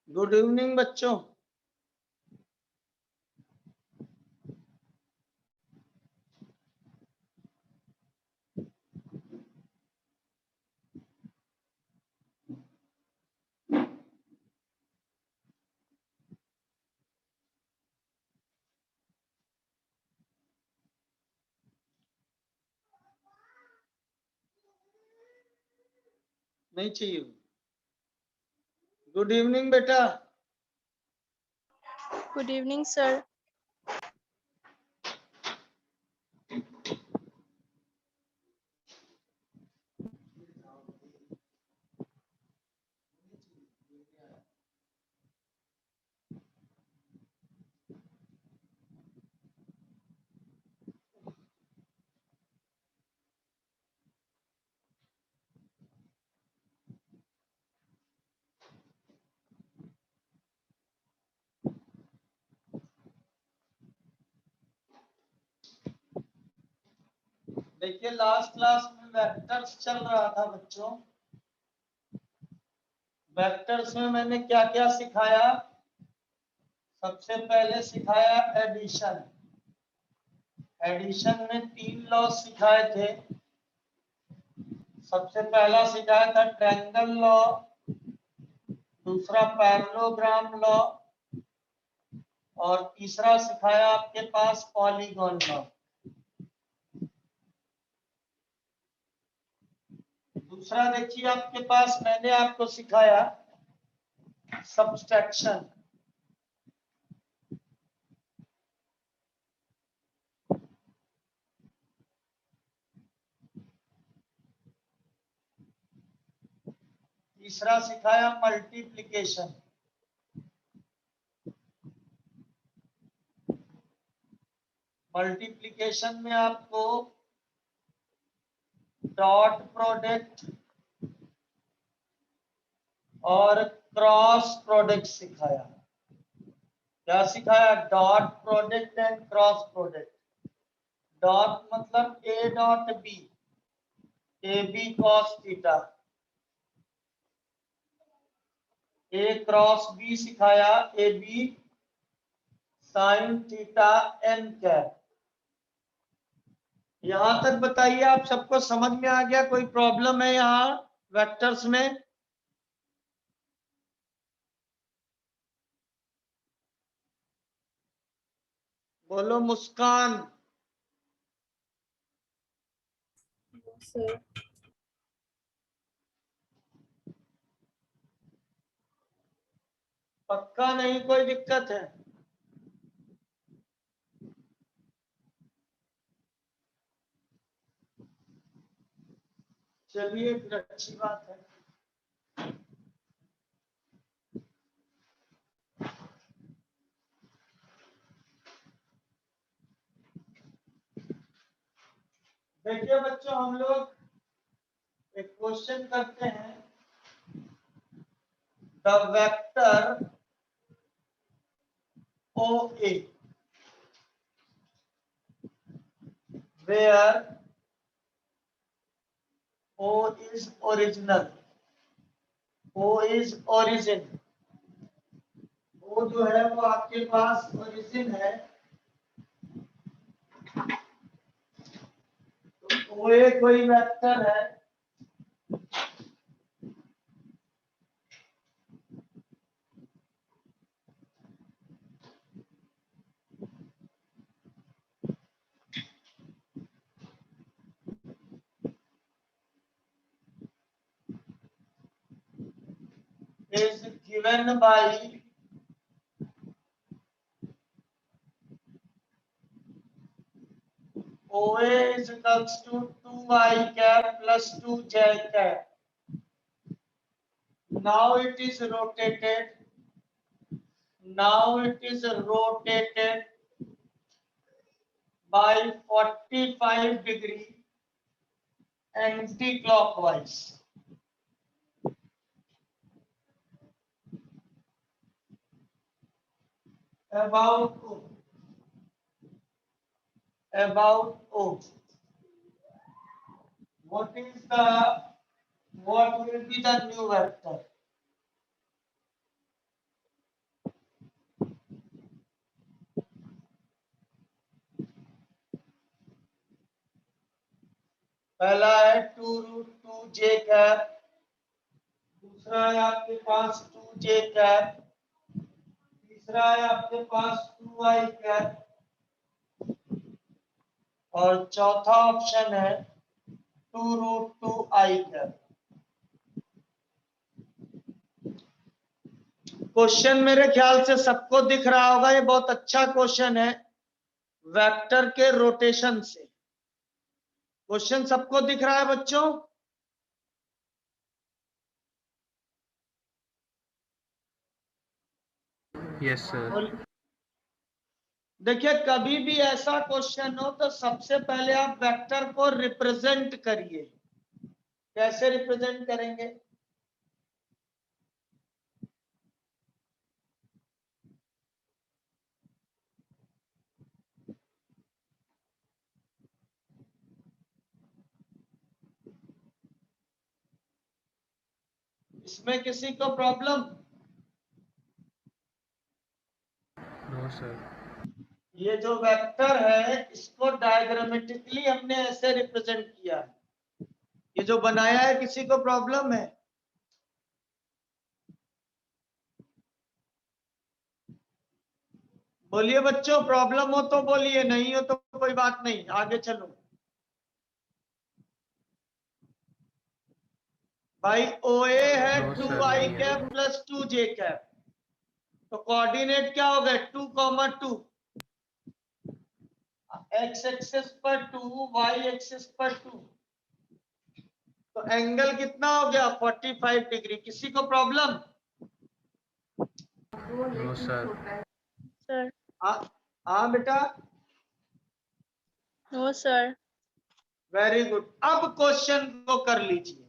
Good evening बच्चों। नहीं चाहिए। गुड इवनिंग बेटा। Good evening, sir. देखिए लास्ट क्लास में वेक्टर्स चल रहा था बच्चों। वेक्टर्स में मैंने क्या क्या सिखाया? सबसे पहले सिखाया एडिशन। एडिशन में 3 लॉ सिखाए थे। सबसे पहला सिखाया था ट्रायंगल लॉ, दूसरा पैरेललोग्राम लॉ और तीसरा सिखाया आपके पास पॉलीगॉन लॉ। दूसरा देखिए आपके पास मैंने आपको सिखाया सब्सट्रैक्शन। तीसरा सिखाया मल्टीप्लिकेशन। मल्टीप्लिकेशन में आपको डॉट प्रोडक्ट और क्रॉस प्रोडक्ट सिखाया। क्या सिखाया? Dot product and cross product. Dot मतलब A dot B, A B cos theta. A cross B सिखाया, A B sine theta N cap. यहां तक बताइए आप सबको समझ में आ गया? कोई प्रॉब्लम है यहाँ वेक्टर्स में? बोलो मुस्कान। Sir. पक्का नहीं कोई दिक्कत है? चलिए फिर अच्छी बात है। देखिए बच्चों, हम लोग एक क्वेश्चन करते हैं। The vector OA where O is original, O is origin, O जो है वो आपके पास ओरिजिन है, तो OA कोई वेक्टर है is given by OA is equals to 2i cap plus 2j cap. Now it is rotated. Now it is rotated by 45 degree anti-clockwise. About O. What will be the new vector? पहला है 2√2j cap, दूसरा है आपके पास 2j cap, तीसरा है आपके पास 2i cap, और चौथा ऑप्शन है 2√2i कैप। क्वेश्चन मेरे ख्याल से सबको दिख रहा होगा, ये बहुत अच्छा क्वेश्चन है वेक्टर के रोटेशन से। क्वेश्चन सबको दिख रहा है बच्चों? Yes sir. देखिए, कभी भी ऐसा क्वेश्चन हो तो सबसे पहले आप वेक्टर को रिप्रेजेंट करिए। कैसे रिप्रेजेंट करेंगे? इसमें किसी को प्रॉब्लम? No sir. ये जो वेक्टर है इसको डायग्रामेटिकली हमने ऐसे रिप्रेजेंट किया है। ये जो बनाया है, किसी को प्रॉब्लम है? बोलिए बच्चों, प्रॉब्लम हो तो बोलिए, नहीं हो तो कोई बात नहीं, आगे चलो। भाई OA है No, sir, 2i नहीं है। कैप प्लस 2j कैप, तो कोऑर्डिनेट क्या हो गए? 2,2, x एक्सिस पर 2, y एक्सिस पर 2, तो एंगल कितना हो गया? 45 डिग्री। किसी को प्रॉब्लम? No sir. सर। हाँ बेटा, नो सर। Very good. अब क्वेश्चन को कर लीजिए।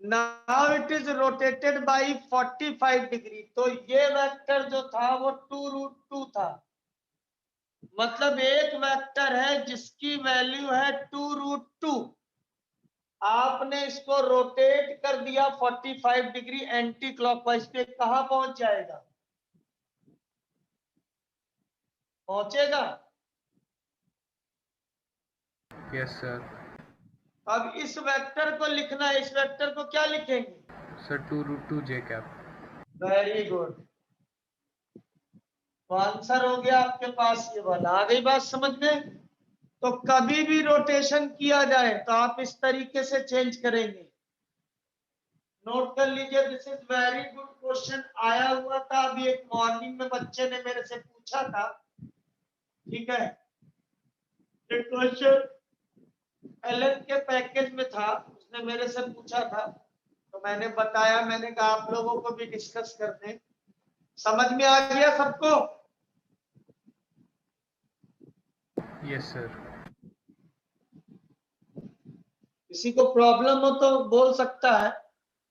Now it is rotated bye 45 degree, तो ये वेक्टर जो था वो 2√2 था, मतलब एक वेक्टर है जिसकी वैल्यू है 2√2। आपने इसको रोटेट कर दिया 45 डिग्री एंटी क्लॉकवाइज पे, कहां पहुंच जाएगा? पहुंचेगा? Yes sir. अब इस वेक्टर को लिखना है, इस वेक्टर को क्या लिखेंगे? Sir 2√2j cap. Very good, तो आंसर हो गया आपके पास ये वाला। आ गई बात समझ में? तो कभी भी रोटेशन किया जाए तो आप इस तरीके से चेंज करेंगे। नोट कर लीजिए, this is very good question. आया हुआ था अभी एक मॉर्निंग में, बच्चे ने मेरे से पूछा था, ठीक है। एक क्वेश्चन एलन के पैकेज में था, उसने उसने मेरे से पूछा था तो मैंने बताया, मैंने कहा आप लोगों को भी डिस्कस करते हैं। समझ में आ गया सबको? Yes, sir. किसी को प्रॉब्लम हो तो बोल सकता है,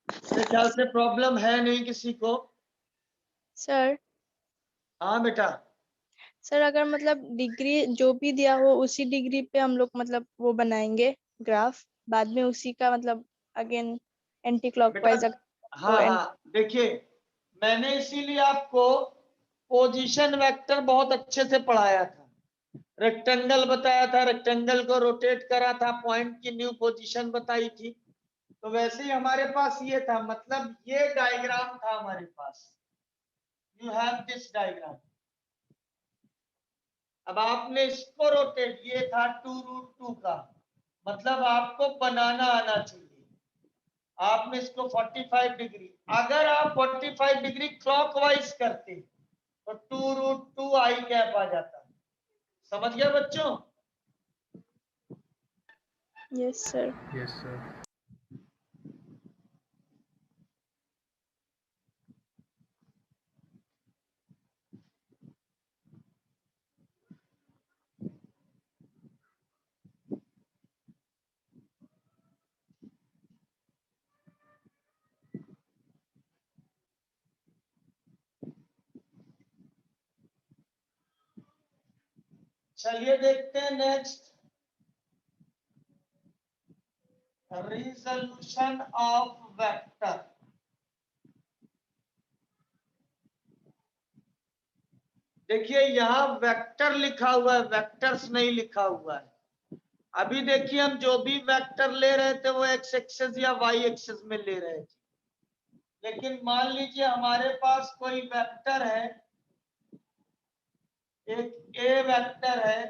मेरे ख्याल से प्रॉब्लम है नहीं किसी को। सर हाँ बेटा। सर अगर मतलब डिग्री जो भी दिया हो उसी डिग्री पे हम लोग मतलब वो बनाएंगे ग्राफ, बाद में उसी का मतलब अगेन एंटी बेटा क्लॉकवाइज हाँ तो हाँ, देखिए मैंने इसीलिए आपको पोजीशन वेक्टर बहुत अच्छे से पढ़ाया था, रेक्टेंगल बताया था, रेक्टेंगल को रोटेट करा था, पॉइंट की न्यू पोजीशन बताई थी। तो वैसे ही हमारे पास ये था, मतलब ये डायग्राम था हमारे पास, यू हैव दिस डायग्राम। अब आपने इसको रोटेट, ये था 2√2 का, मतलब आपको बनाना आना चाहिए। आपने इसको 45 डिग्री, अगर आप 45 डिग्री क्लॉकवाइज करते तो 2√2 आई कैप आ जाता। समझ गए बच्चों? Yes sir. Yes, sir. चलिए देखते हैं नेक्स्ट, रिजोल्यूशन ऑफ वेक्टर। देखिए यहां वेक्टर लिखा हुआ है, वेक्टर्स नहीं लिखा हुआ है। अभी देखिए हम जो भी वेक्टर ले रहे थे वो एक्स एक्सेस या वाई एक्सेस में ले रहे थे, लेकिन मान लीजिए हमारे पास कोई वेक्टर है, एक ए वेक्टर है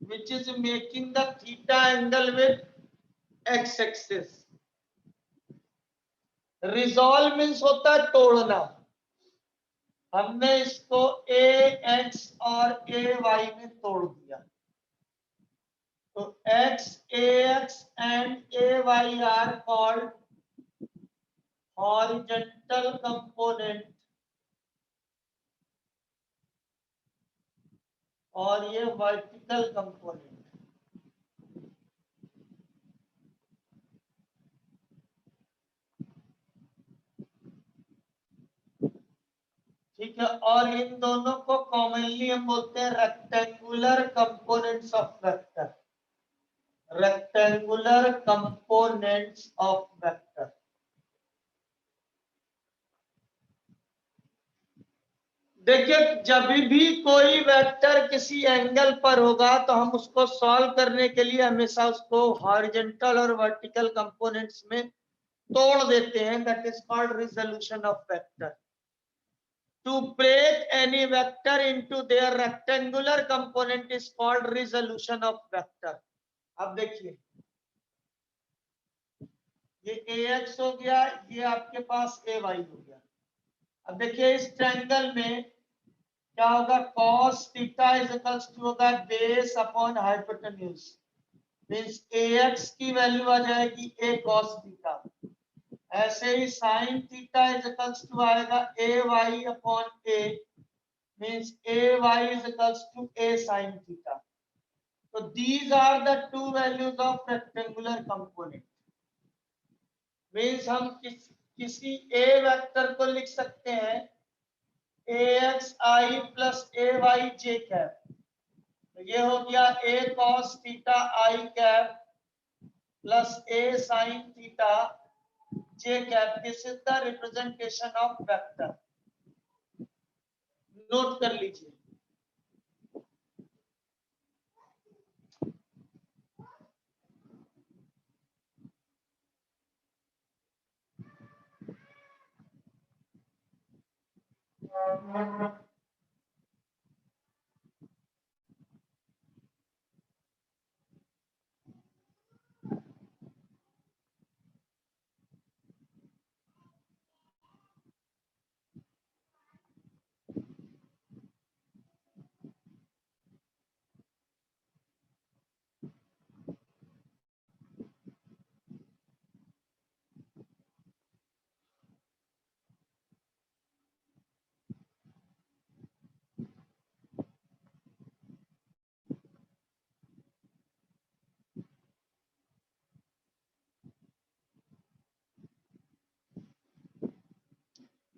which is making the theta angle with x axis। Resolve means होता है तोड़ना। हमने इसको ए एक्स और ए वाई में तोड़ दिया, तो X A X and A Y are called horizontal component, और ये वर्टिकल कंपोनेंट। ठीक है, और इन दोनों को कॉमनली हम बोलते हैं rectangular components of vector, rectangular components of vector. देखिए जब भी कोई वेक्टर किसी एंगल पर होगा तो हम उसको सॉल्व करने के लिए हमेशा उसको हॉरिजॉन्टल और वर्टिकल कंपोनेंट्स में तोड़ देते हैं, that is called resolution of vector. To break any vector into their rectangular component is called resolution of vector। अब देखिए ये ax हो गया, ये आपके पास ay हो गया। अब देखिए इस ट्रायंगल में क्या होगा, cos theta is equals to होगा base upon hypotenuse, means ax की वैल्यू आ जाएगी a cos थीटा। ऐसे ही sin theta is equals to आएगा ay upon a, means ay is equals to a sin theta। So these are the two values of rectangular component। means हम किसी a vector को लिख सकते हैं axi plus ay j cap, तो ये हो गया a cos theta I cap plus a sin theta j cap. This is the representation of vector, note कर लीजिए।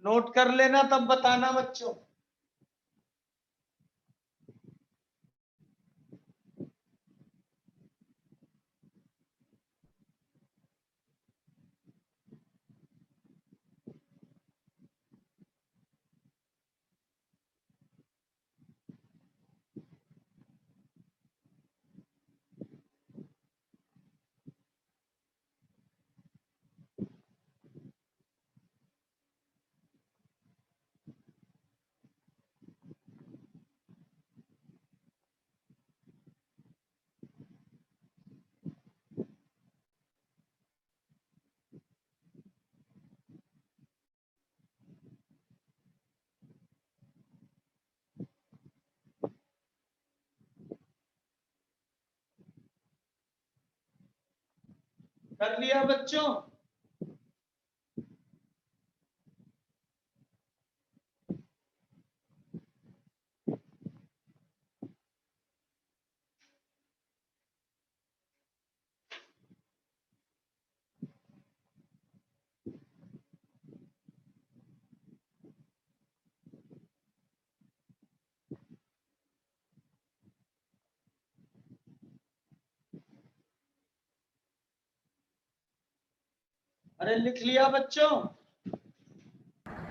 नोट कर लेना तब बताना बच्चों। कर लिया बच्चों? अरे लिख लिया बच्चों?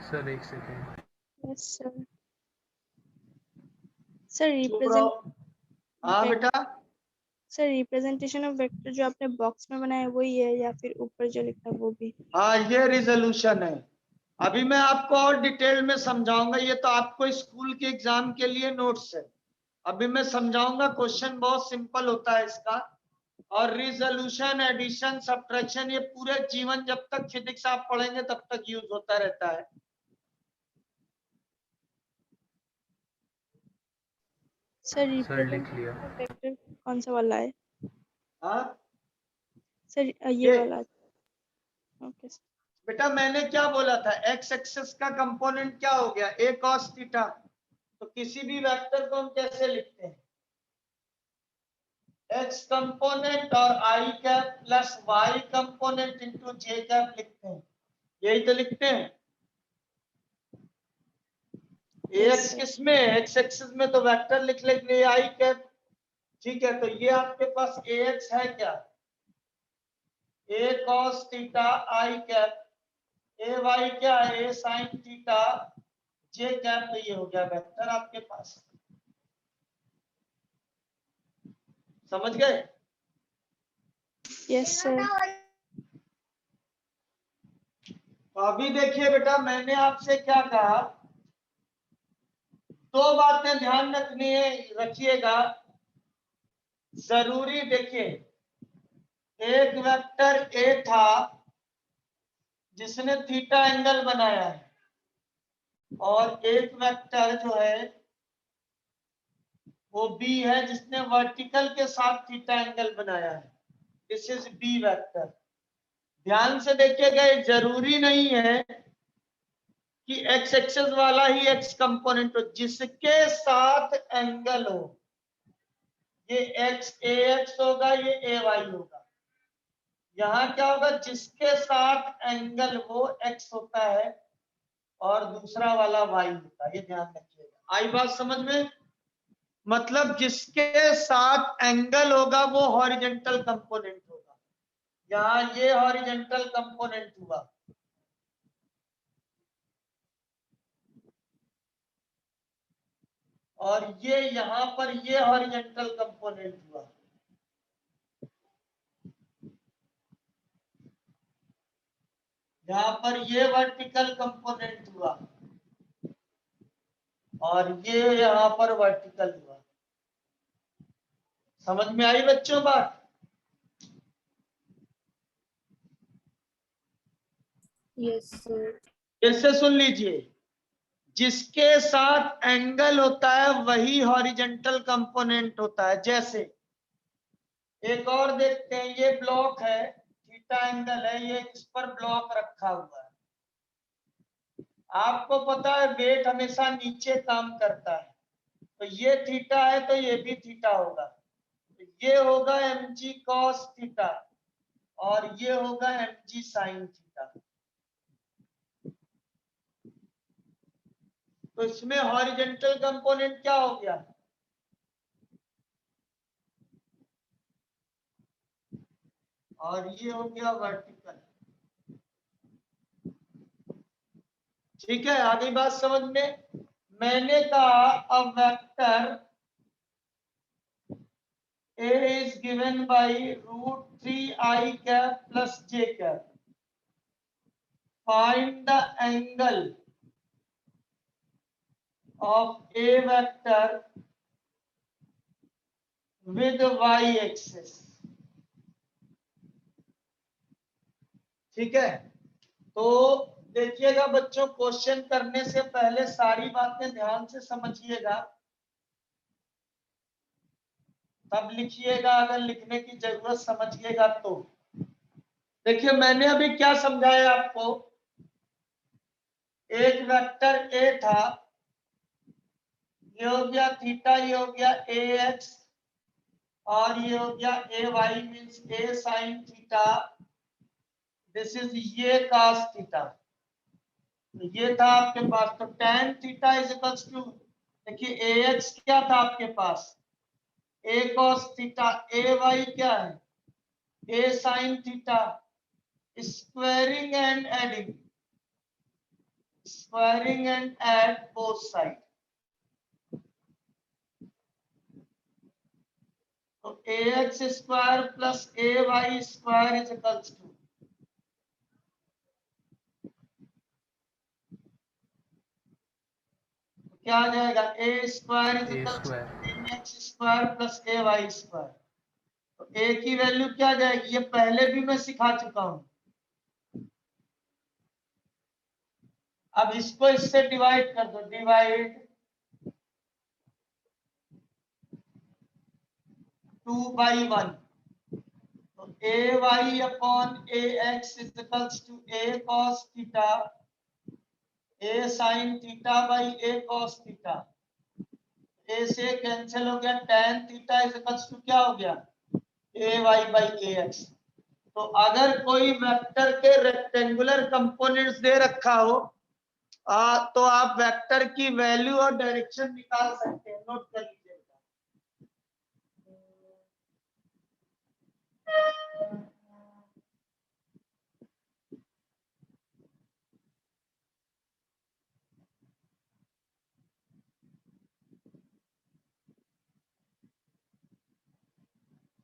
सर एक सेकेंड। Yes sir. सर चुप रहो। हाँ रिप्रेजेंट बेटा। सर रिप्रेजेंटेशन ऑफ वेक्टर जो आपने बॉक्स में बनाया है वही है या फिर ऊपर जो लिखा है वो भी? हाँ ये रिजोल्यूशन है। अभी मैं आपको और डिटेल में समझाऊंगा, ये तो आपको स्कूल के एग्जाम के लिए नोट्स है। अभी मैं समझाऊंगा, क्वेश्चन बहुत सिंपल होता है इसका। और रिजोल्यूशन, एडिशन, सब्ट्रैक्शन ये पूरे जीवन जब तक फिजिक्स आप पढ़ेंगे तब तक यूज होता रहता है। सर सर लिख लिया। रिप्रेजेंटेशन ऑफ वेक्टर कौन सा वाला है? हाँ सर ये ये वाला। Okay sir. बेटा मैंने क्या बोला था, एक्स एक्सिस का कंपोनेंट क्या हो गया, a cos थीटा। तो किसी भी वेक्टर को हम कैसे लिखते हैं, x कंपोनेंट और i cap plus y component into j cap लिखते हैं, यही तो लिखते हैं। Yes ax sir. किस में, x एक्सिस में, तो वेक्टर लिख लेंगे i कैप। ठीक है, तो ये आपके पास ax है क्या, a cos theta i cap, ay क्या है, a sin theta j cap. तो ये हो गया वेक्टर आपके पास। समझ गए? Yes sir. तो अभी देखिए बेटा, मैंने आपसे क्या कहा, दो बातें ध्यान रखनी है, रखिएगा जरूरी। देखिए एक वेक्टर ए था जिसने थीटा एंगल बनाया है, और एक वेक्टर जो है वो बी है जिसने वर्टिकल के साथ थीटा एंगल बनाया है। This is B vector. ध्यान से देखिएगा, ये जरूरी नहीं है कि एक्स एक्सिस वाला ही एक्स कंपोनेंट हो, जिसके साथ एंगल हो, ये एक्स ए एक्स होगा, ये ए वाई होगा। यहाँ क्या होगा, जिसके साथ एंगल वो एक्स होता है और दूसरा वाला वाई होता है, ये ध्यान रखिएगा। आई बात समझ में? मतलब जिसके साथ एंगल होगा वो हॉरिजेंटल कंपोनेंट होगा। यहाँ ये हॉरिजेंटल कंपोनेंट हुआ, और ये यहाँ पर ये हॉरिजेंटल कंपोनेंट हुआ। यहाँ पर ये वर्टिकल कंपोनेंट हुआ, और ये यहाँ पर वर्टिकल हुआ। समझ में आई बच्चों बात? Yes sir. फिर से सुन लीजिए, जिसके साथ एंगल होता है वही हॉरिजेंटल कंपोनेंट होता है। जैसे एक और देखते हैं, ये ब्लॉक है, थीटा एंगल है, ये इस पर ब्लॉक रखा हुआ है। आपको पता है वेट हमेशा नीचे काम करता है, तो ये थीटा है तो ये भी थीटा होगा। तो ये होगा mg cos थीटा और ये होगा mg sin थीटा। तो इसमें हॉरिजेंटल कंपोनेंट क्या हो गया, और ये हो गया वर्टिकल। ठीक है, आगे बात समझ में। मैंने कहा a vector A is given by √3i cap plus j cap. Find the angle of A vector with y axis. ठीक है, तो देखिएगा बच्चों, क्वेश्चन करने से पहले सारी बातें ध्यान से समझिएगा, तब लिखिएगा, अगर लिखने की जरूरत समझिएगा तो। देखिए मैंने अभी क्या समझाया आपको, एक वेक्टर ए था, ये हो गया थीटा, ये हो गया ए एक्स, और ये हो गया A Y, means A sine theta, this is ये cos थीटा। तो ये था आपके पास, तो tan theta is equals to, देखिए ए एक्स क्या था आपके पास, A cos theta, A Y क्या है, A sine theta, squaring and adding, squaring and add both sides. So ax square plus ay square is equals to, क्या आ जाएगा, a square is equals to ax square plus ay square। तो a की value क्या आ जाएगी, ये पहले भी मैं सिखा चुका हूं। अब इसको इससे डिवाइड कर दो, डिवाइड 2/1, तो ay upon ax is equals to a cos theta, a sin theta by a cos theta, a से कैंसिल हो गया, tan theta is equals to क्या हो गया, ay बाई ax। तो अगर कोई वेक्टर के रेक्टेंगुलर कंपोनेंट्स दे रखा हो तो आप वेक्टर की वैल्यू और डायरेक्शन निकाल सकते हैं, नोट कर लीजिएगा।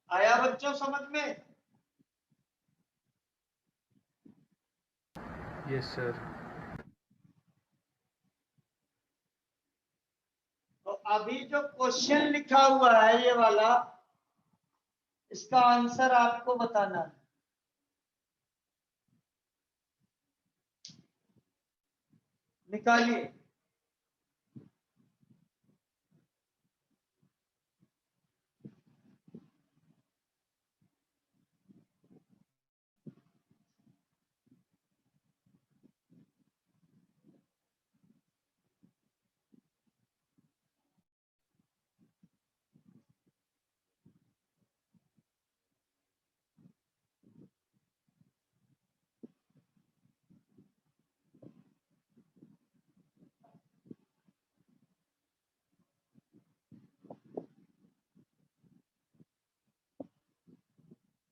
आया बच्चों समझ में? Yes sir. तो अभी जो क्वेश्चन लिखा हुआ है ये वाला, इसका आंसर आपको बताना है। निकालिए।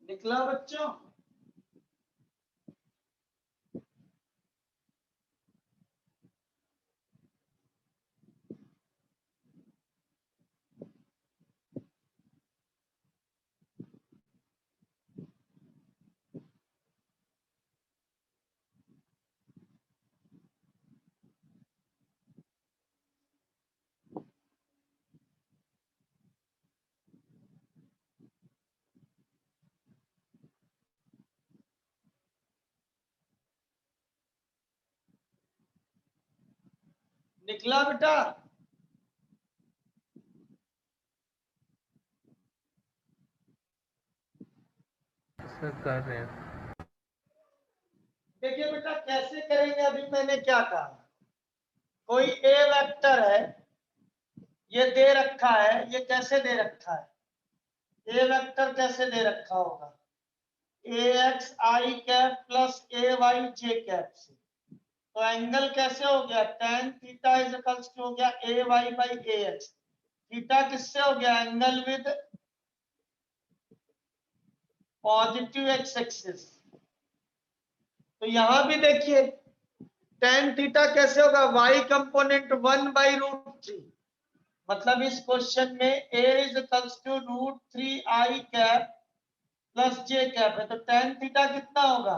निकला बच्चों? निकला बेटा? सर कर रहे हैं। देखिए बेटा कैसे करेंगे, अभी मैंने क्या कहा, कोई ए वेक्टर है, ये दे रखा है, ये कैसे दे रखा है, ए वेक्टर कैसे दे रखा होगा, A X I cap plus A Y J cap से। तो एंगल कैसे हो गया, tan theta is equals to हो गया AY बाई AX। थीटा किससे हो गया, angle with positive X axis. तो यहां भी देखिए tan थीटा कैसे होगा, y कंपोनेंट 1/√3। मतलब इस क्वेश्चन में a is equals to √3i cap plus j cap है, तो tan थीटा कितना होगा,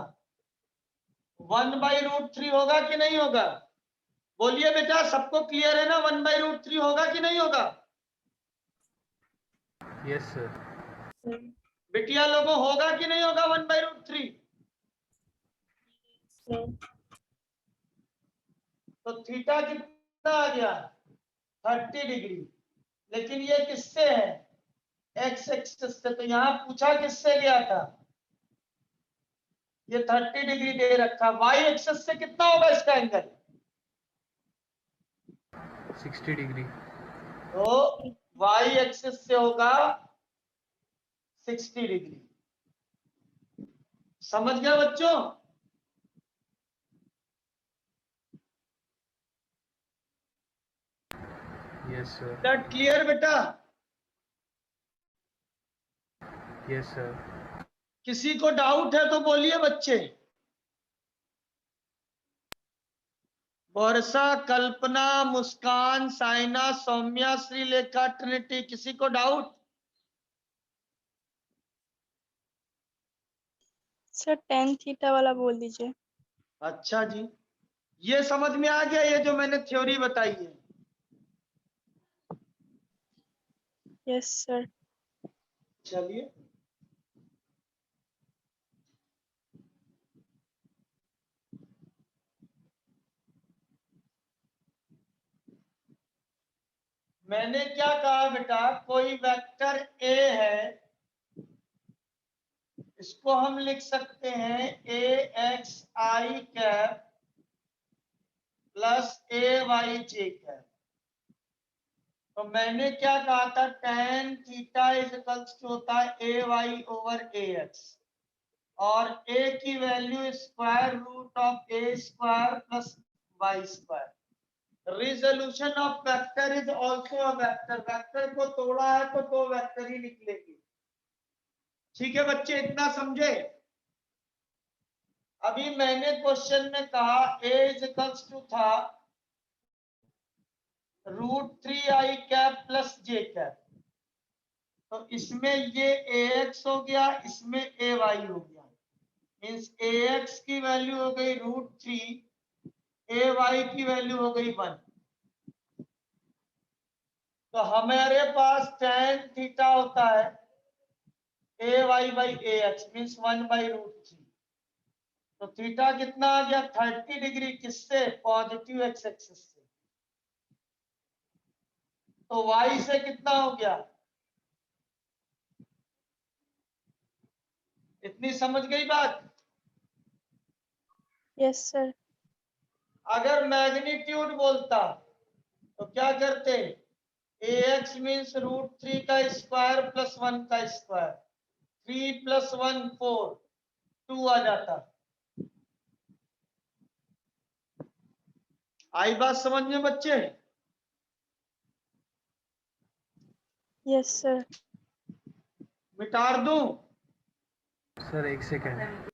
1/√3 होगा कि नहीं होगा? बोलिए बेटा, सबको क्लियर है ना, 1/√3 होगा कि नहीं होगा? Yes sir. Sir. बिटिया लोगों होगा कि नहीं होगा 1/√3? Sir. तो थीटा कितना आ गया, 30 डिग्री। लेकिन ये किससे है, एक्स एक्सिस से। तो यहां पूछा किससे गया था, ये 30 डिग्री दे रखा, वाई एक्सिस से कितना होगा इसका एंगल, 60 डिग्री। तो वाई एक्सिस से होगा 60 डिग्री। समझ गया बच्चों? Yes sir. दैट क्लियर बेटा? Yes sir. किसी को डाउट है तो बोलिए बच्चे। वर्षा, कल्पना, मुस्कान, साइना, सौम्या, श्रीलेखा, ट्रिनिटी, किसी को डाउट? सर tan थीटा वाला बोल दीजिए। अच्छा जी, ये समझ में आ गया, ये जो मैंने थ्योरी बताई है? Yes sir. चलिए, मैंने क्या कहा बेटा, कोई वेक्टर ए है, इसको हम लिख सकते हैं AXI cap plus AYJ cap. तो मैंने क्या कहा था, tan theta is equals to होता है AY ओवर AX, और A की value square root of A square plus Y square. Resolution of vector is also a vector, vector को तोड़ा है तो दो वेक्टर ही निकलेगी। ठीक है बच्चे, इतना समझे? अभी मैंने क्वेश्चन में कहा A इज इक्वल्स टू था √3i cap plus j cap, तो इसमें ये AX हो गया, इसमें AY हो गया। मीन्स AX की वैल्यू हो गई √3, AY की वैल्यू हो गई 1। तो हमारे पास tan थीटा होता है AY बाई AX मीन्स 1/√3। तो थीटा कितना आ गया, 30 डिग्री, किससे, पॉजिटिव एक्स एक्सिस से। तो y से कितना हो गया, इतनी समझ गई बात? Yes sir. अगर मैग्नीट्यूड बोलता तो क्या करते, AX मीन्स √3 का स्क्वायर प्लस 1 का स्क्वायर, 3 + 1 4, 2 आ जाता। आई बात समझ में बच्चे? Yes sir. मिटार दूं? सर एक सेकेंड।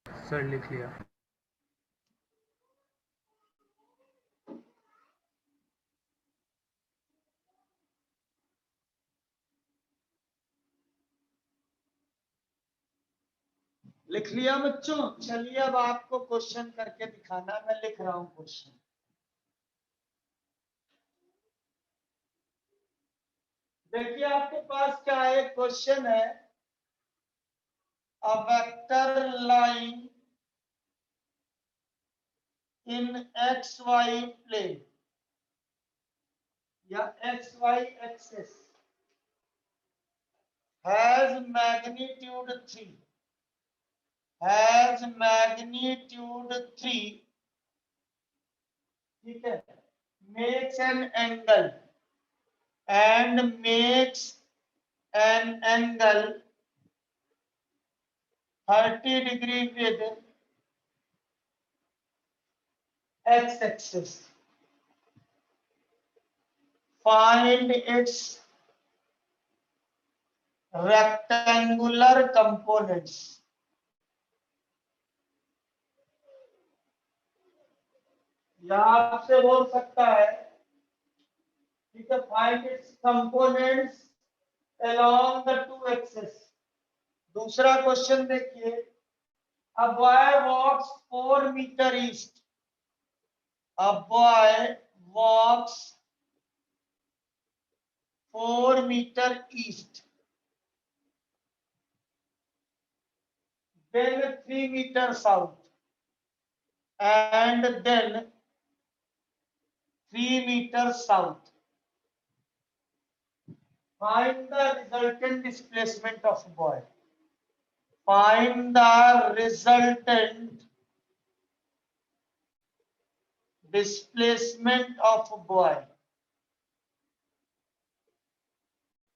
सर लिख लिया। लिख लिया बच्चों? चलिए अब आपको क्वेश्चन करके दिखाना, मैं लिख रहा हूं क्वेश्चन। देखिए आपके पास क्या है, क्वेश्चन है, a vector line in X Y plane या X Y axis has magnitude 3, has magnitude 3, ठीक है, makes an angle and makes an angle 30 degree with x axis. Find its rectangular components. या आपसे बोल सकता है, ठीक है, find its components along the two axes. दूसरा क्वेश्चन देखिए, a boy walks 4 meter east. A boy walks 4 meter east. Then 3 meter south. And then 3 meter south. Find the resultant displacement of boy. Find the resultant displacement of boy.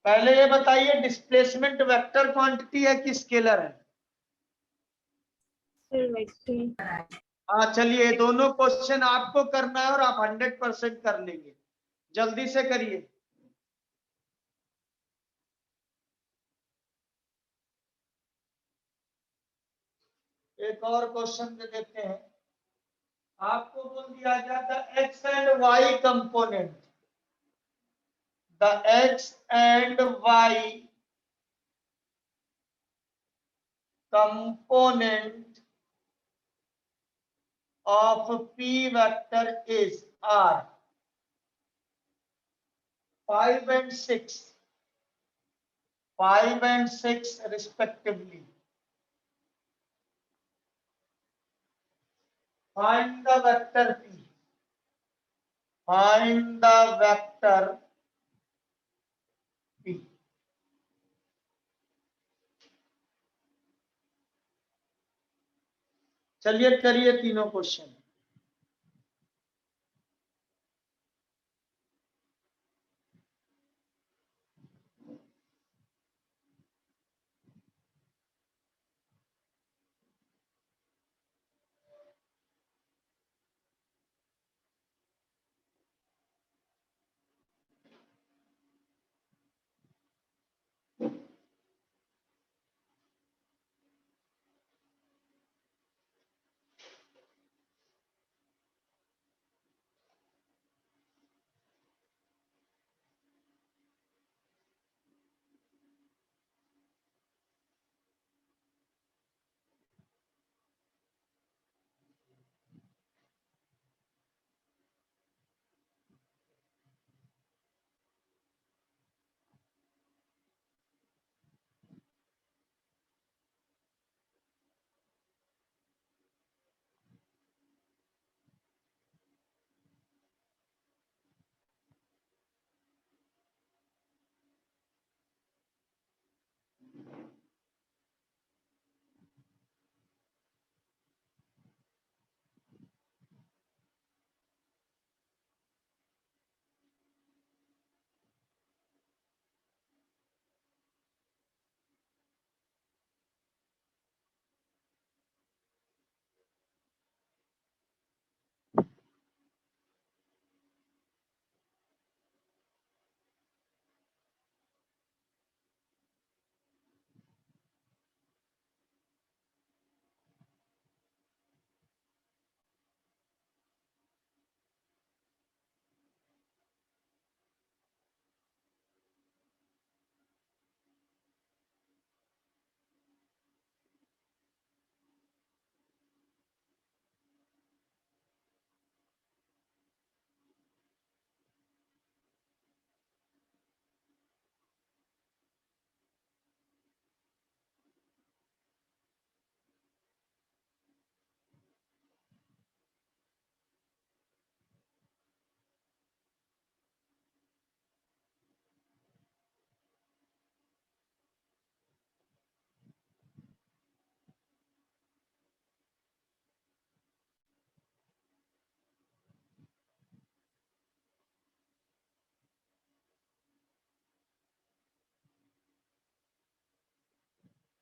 पहले ये बताइए, displacement vector quantity है कि scalar है? Sir, vector. हाँ, चलिए दोनों question आपको करना है और आप 100% कर लेंगे, जल्दी से करिए। एक और क्वेश्चन दे देते हैं, आपको बोल दिया जाता X and Y component, the X and Y component of P vector is are 5 and 6, 5 and 6 respectively. Find the vector P. Find the vector P. चलिए करिए तीनों क्वेश्चन।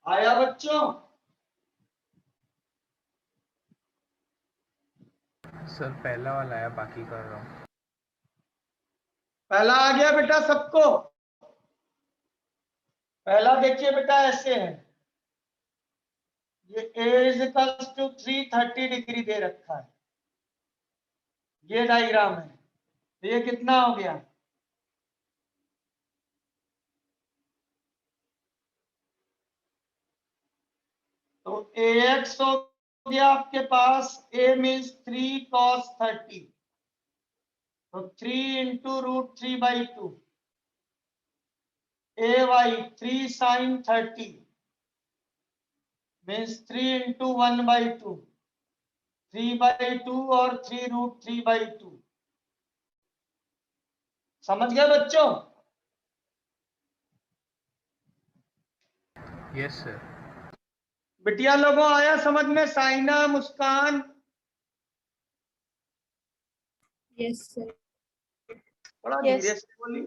आया बच्चों? सर पहला वाला आया, बाकी कर रहा हूँ। पहला आ गया बेटा सबको? पहला देखिए बेटा ऐसे है, ये a is equals to 330 degree दे रखा है, ये डायग्राम है, तो ये कितना हो गया? तो ax हो गया आपके पास, a मीन्स 3 cos 30, तो 3 into root 3/2, ay 3 sin 30 means 3 into 1/2, 3/2 और 3 रूट 3/2। समझ गए बच्चों? Yes sir. बिटिया लोगों आया समझ में? साइना, मुस्कान, Yes, sir. थोड़ा Yes. धीरे से बोली।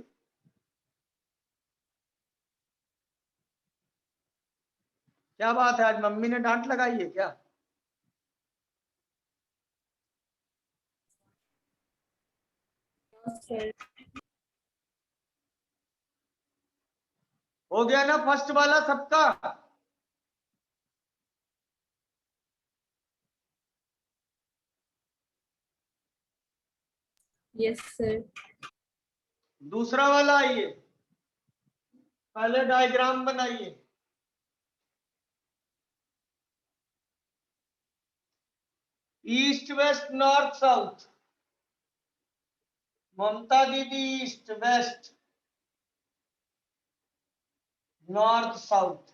क्या बात है, आज मम्मी ने डांट लगाई है क्या? No, sir. हो गया ना फर्स्ट वाला सबका? Yes, sir. दूसरा वाला आइए, पहले डायग्राम बनाइए। ईस्ट वेस्ट नॉर्थ साउथ, ममता दीदी ईस्ट वेस्ट नॉर्थ साउथ।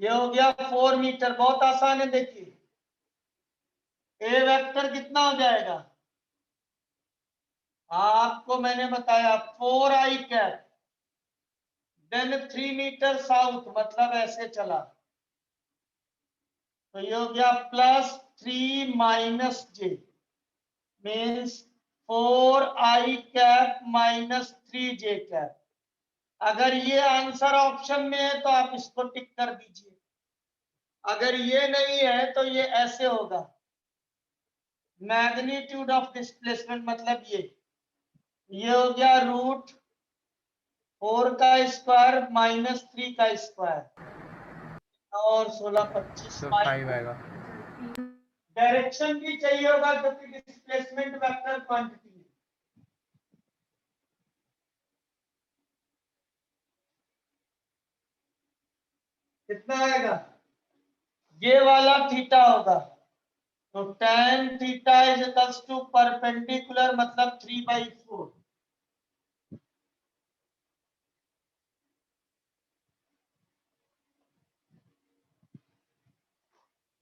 ये हो गया 4 मीटर, बहुत आसान है। देखिए ए वेक्टर कितना हो जाएगा, आपको मैंने बताया 4i cap, then 3 metre south, मतलब ऐसे चला, तो ये हो गया +3 minus J means 4i cap minus 3j cap. अगर ये आंसर ऑप्शन में है तो आप इसको टिक कर दीजिए, अगर ये नहीं है तो ये ऐसे होगा, मैग्नीट्यूड ऑफ डिस्प्लेसमेंट, मतलब ये हो गया √4 का स्क्वायर माइनस 3 का स्क्वायर, और 16 25 सर 5 आएगा। डायरेक्शन भी चाहिए होगा क्योंकि डिस्प्लेसमेंट वेक्टर क्वांटिटी है। कितना आएगा? ये वाला थीटा होगा, तो tan theta is equals to perpendicular, मतलब 3/4।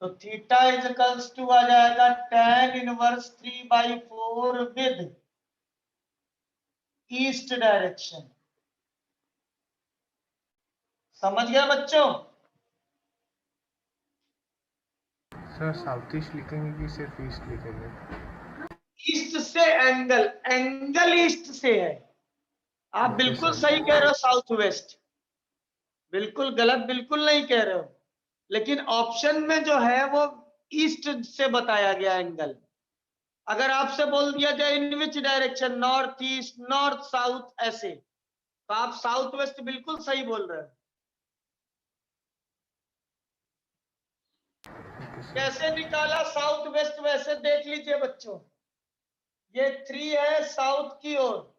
तो थीटा इज इक्वल्स टू आ जाएगा tan inverse 3/4 with east direction. समझ गया बच्चों? सर साउथ ईस्ट लिखेंगे कि सिर्फ ईस्ट लिखेंगे? ईस्ट से एंगल ईस्ट से है। आप ओके बिल्कुल सर। सही कह रहे हो, साउथ वेस्ट, बिल्कुल गलत बिल्कुल नहीं कह रहे हो, लेकिन ऑप्शन में जो है वो ईस्ट से बताया गया एंगल। अगर आपसे बोल दिया जाए in which direction, north east, north south, ऐसे, तो आप साउथ वेस्ट बिल्कुल सही बोल रहे हो। Okay sir. कैसे निकाला साउथ वेस्ट? वैसे देख लीजिए बच्चों, ये 3 है साउथ की ओर,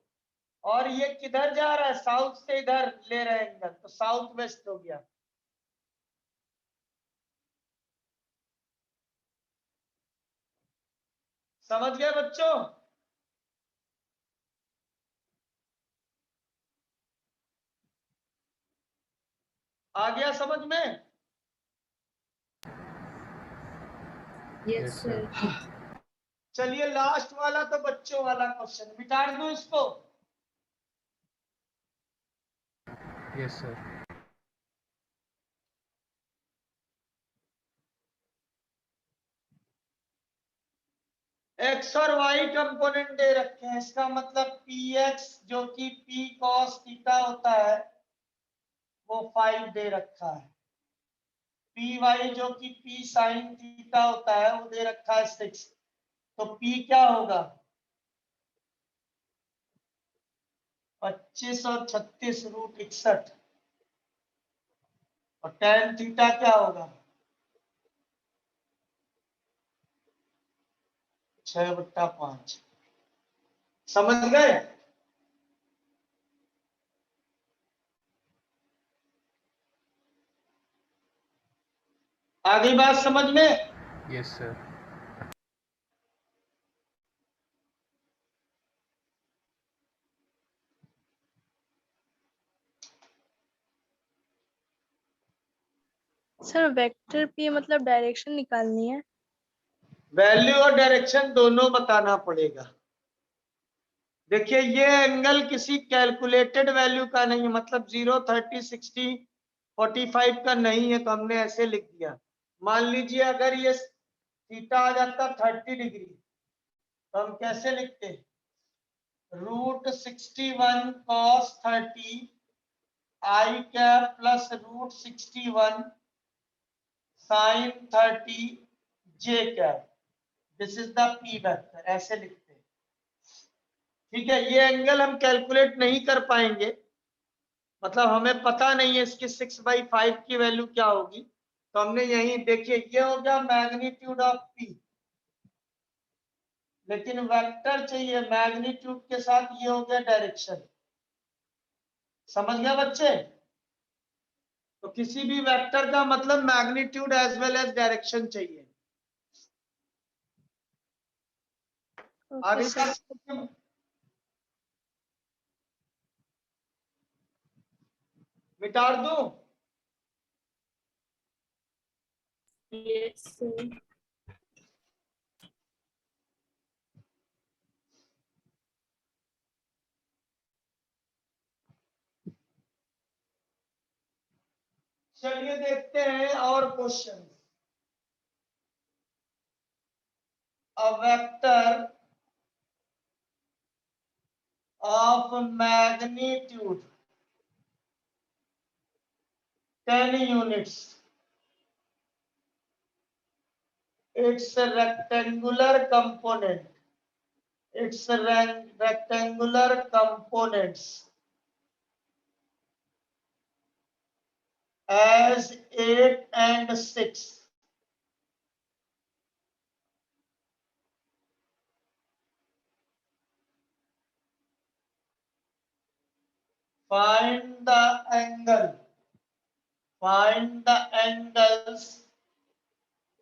और ये किधर जा रहा है, साउथ से इधर ले रहे हैं एंगल, तो साउथ वेस्ट हो गया। समझ गए बच्चों? आ गया समझ में? Yes, yes sir. सर। चलिए लास्ट वाला तो बच्चों वाला क्वेश्चन, मिटा दूं इसको? Yes sir. एक्स और वाई कंपोनेंट दे रखे हैं, इसका मतलब पी एक्स जो कि पी कॉस थीटा होता है वो 5 दे रखा है, पी वाई जो कि पी साइन थीटा होता है वो दे रखा है 6। तो पी क्या होगा? 25 और 36 √61। और tan थीटा क्या होगा? 6/5। समझ गए? आगे बात समझ में? Yes sir. सर वेक्टर पे मतलब डायरेक्शन निकालनी है। वैल्यू और डायरेक्शन दोनों बताना पड़ेगा। देखिए ये एंगल किसी कैलकुलेटेड वैल्यू का नहीं है, मतलब 0, 30, 60, 45 का नहीं है, तो हमने ऐसे लिख दिया। मान लीजिए अगर ये थीटा आ जाता 30 डिग्री, तो हम कैसे लिखते? √61 cos 30 I cap plus √61 sin 30 j cap, this is the P vector, ऐसे लिखते हैं। ठीक है, ये एंगल हम कैलकुलेट नहीं कर पाएंगे, मतलब हमें पता नहीं है इसकी 6/5 की वैल्यू क्या होगी, तो हमने यही देखिए ये हो गया मैग्नीट्यूड ऑफ पी, लेकिन वेक्टर चाहिए मैग्नीट्यूड के साथ, ये हो गया डायरेक्शन। समझ गया बच्चे? तो किसी भी वेक्टर का मतलब magnitude as well as direction चाहिए। ओके आगे सर। क्या? मिटा दूं? Yes, sir. चलिए देखते हैं और question. A vector of magnitude 10 units, its rectangular component, its rectangular components as 8 and 6, find the angle, find the angles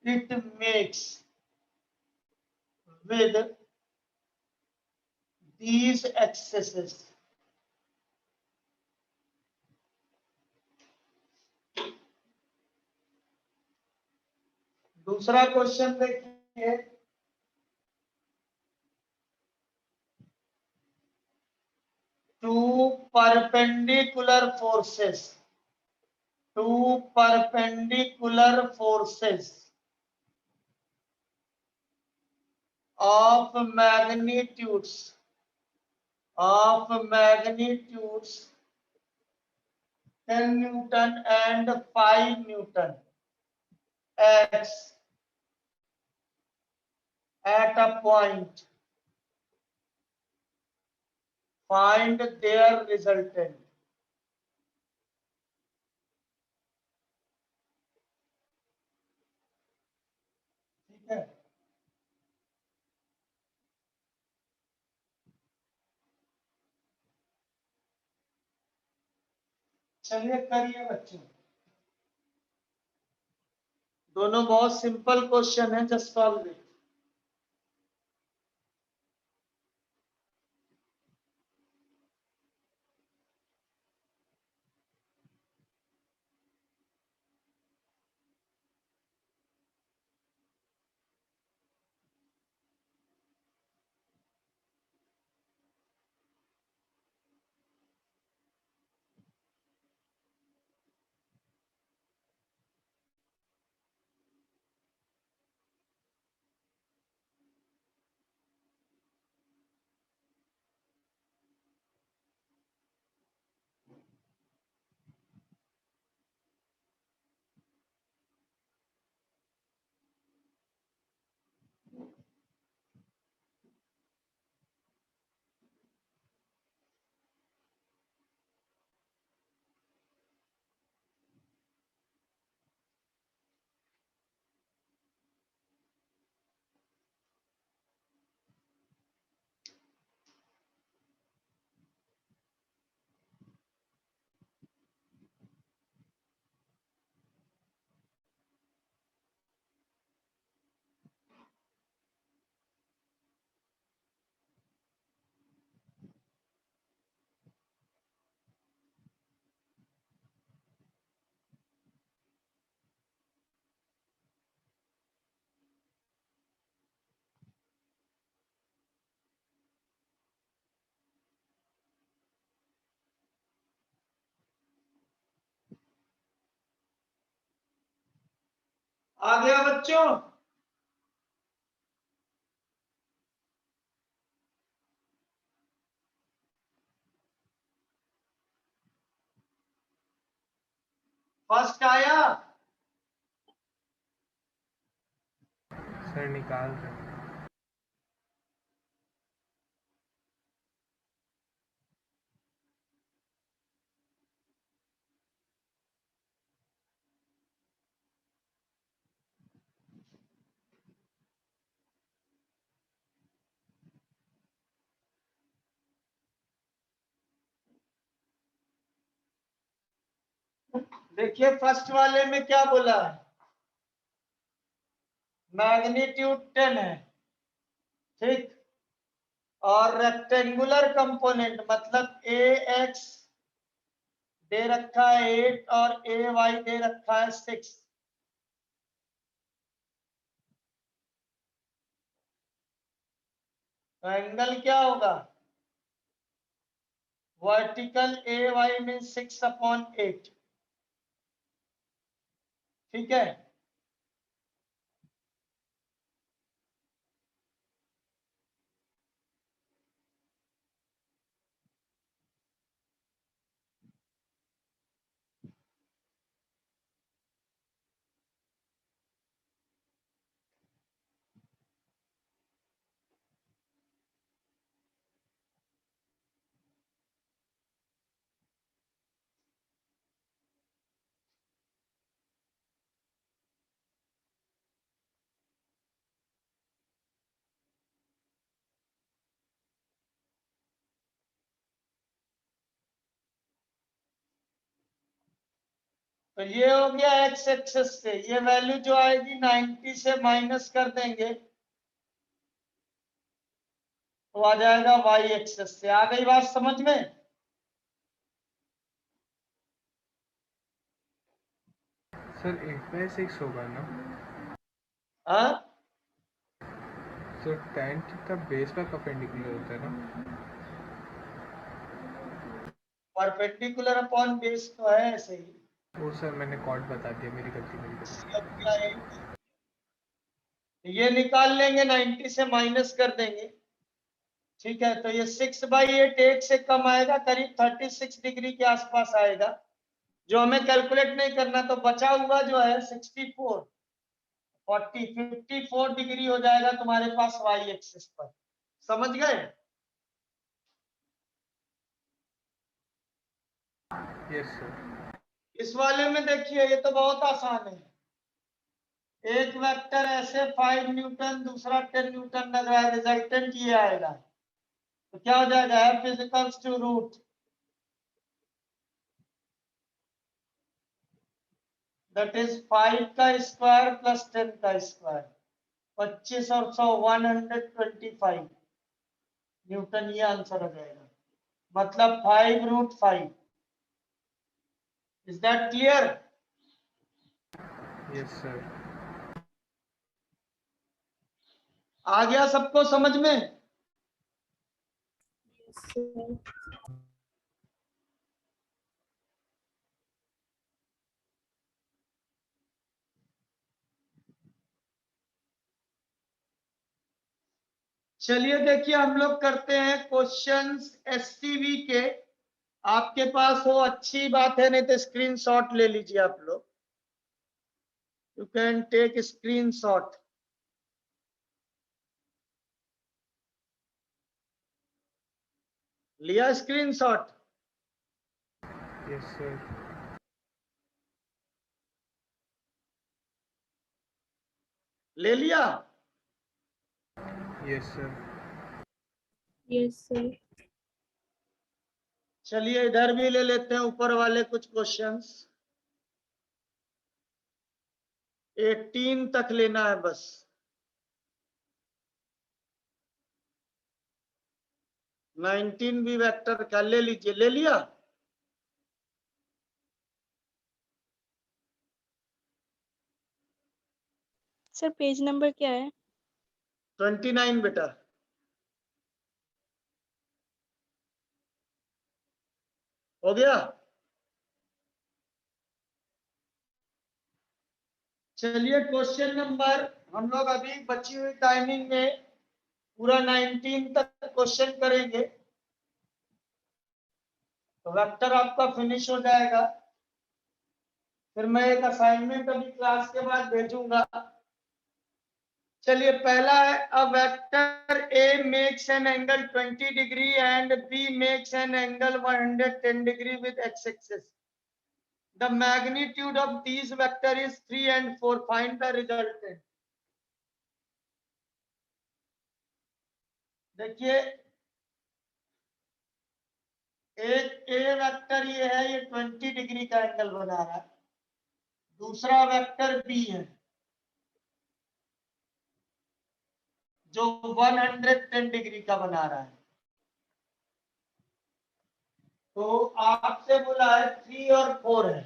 it makes with these axes. दूसरा क्वेश्चन देखिए, two perpendicular forces, two perpendicular forces of magnitudes 10 Newton and 5 Newton x at a point, find their resultant. ठीक है, चलिए करिए बच्चों। दोनों बहुत simple question है, जस्ट सॉल्व इट। आ गया बच्चों? फर्स्ट आया? सर निकाल रहे हैं। देखिए फर्स्ट वाले में क्या बोला है, मैग्नीट्यूड 10 है, ठीक, और रेक्टेंगुलर कंपोनेंट मतलब ए एक्स दे रखा है 8 और ए वाई दे रखा है 6। तो एंगल क्या होगा, वर्टिकल ए वाई में 6/8, ठीक है। तो ये हो गया एक्स एक्सेस से, ये वैल्यू जो आएगी 90 से माइनस कर देंगे तो आ जाएगा वाई एक्सेस से। आ गई बात समझ में? सर 8/6 होगा ना? हाँ, सर tan थीटा बेस पर परपेंडिकुलर होता है ना? परपेंडिकुलर अपॉन बेस तो है ऐसे ही। वो सर मैंने कॉर्ड बता दिया, मेरी गलती। ये निकाल लेंगे, 90 से माइनस कर देंगे, ठीक है। तो ये 6/8 एक से कम आएगा, करीब 36 डिग्री के आसपास आएगा, जो हमें कैलकुलेट नहीं करना। तो बचा हुआ जो है 64 40 54 डिग्री हो जाएगा तुम्हारे पास वाई एक्सिस पर। समझ गए? Yes sir. इस वाले में देखिए ये तो बहुत आसान है, एक वेक्टर ऐसे 5 न्यूटन दूसरा 10 न्यूटन लग रहा है, रिजल्टेंट ये आएगा। तो क्या हो जाएगा, F is equals to root that is 5 का स्क्वायर प्लस 10 का स्क्वायर, 25 और 100 125 न्यूटन, ये आंसर हो जाएगा। मतलब 5√5। Is that clear? Yes sir. आ गया सबको समझ में? Yes, sir. चलिए देखिए हम लोग करते हैं क्वेश्चंस एसटीवी के। आपके पास हो अच्छी बात है, नहीं तो स्क्रीनशॉट ले लीजिए आप लोग। You can take screenshot. लिया स्क्रीनशॉट? Yes sir. ले लिया? Yes sir. Yes, sir. चलिए इधर भी ले लेते हैं ऊपर वाले कुछ क्वेश्चंस। 18 तक लेना है बस। 19 भी वेक्टर का ले लीजिए। ले लिया? सर पेज नंबर क्या है? 29 बेटा। हो गया? चलिए क्वेश्चन नंबर, हम लोग अभी बची हुई टाइमिंग में पूरा 19 तक क्वेश्चन करेंगे, तो वेक्टर आपका फिनिश हो जाएगा। फिर मैं एक असाइनमेंट अभी क्लास के बाद भेजूंगा। चलिए पहला है, a vector A makes an angle 20 degree and B makes an angle 110 degree with X axis. The magnitude of these vector is 3 and 4. Find the resultant. देखिए एक ए वेक्टर ये है, ये 20 डिग्री का एंगल बना रहा है। दूसरा वेक्टर बी है जो 110 डिग्री का बना रहा है। तो आपसे बोला है 3 और 4 है,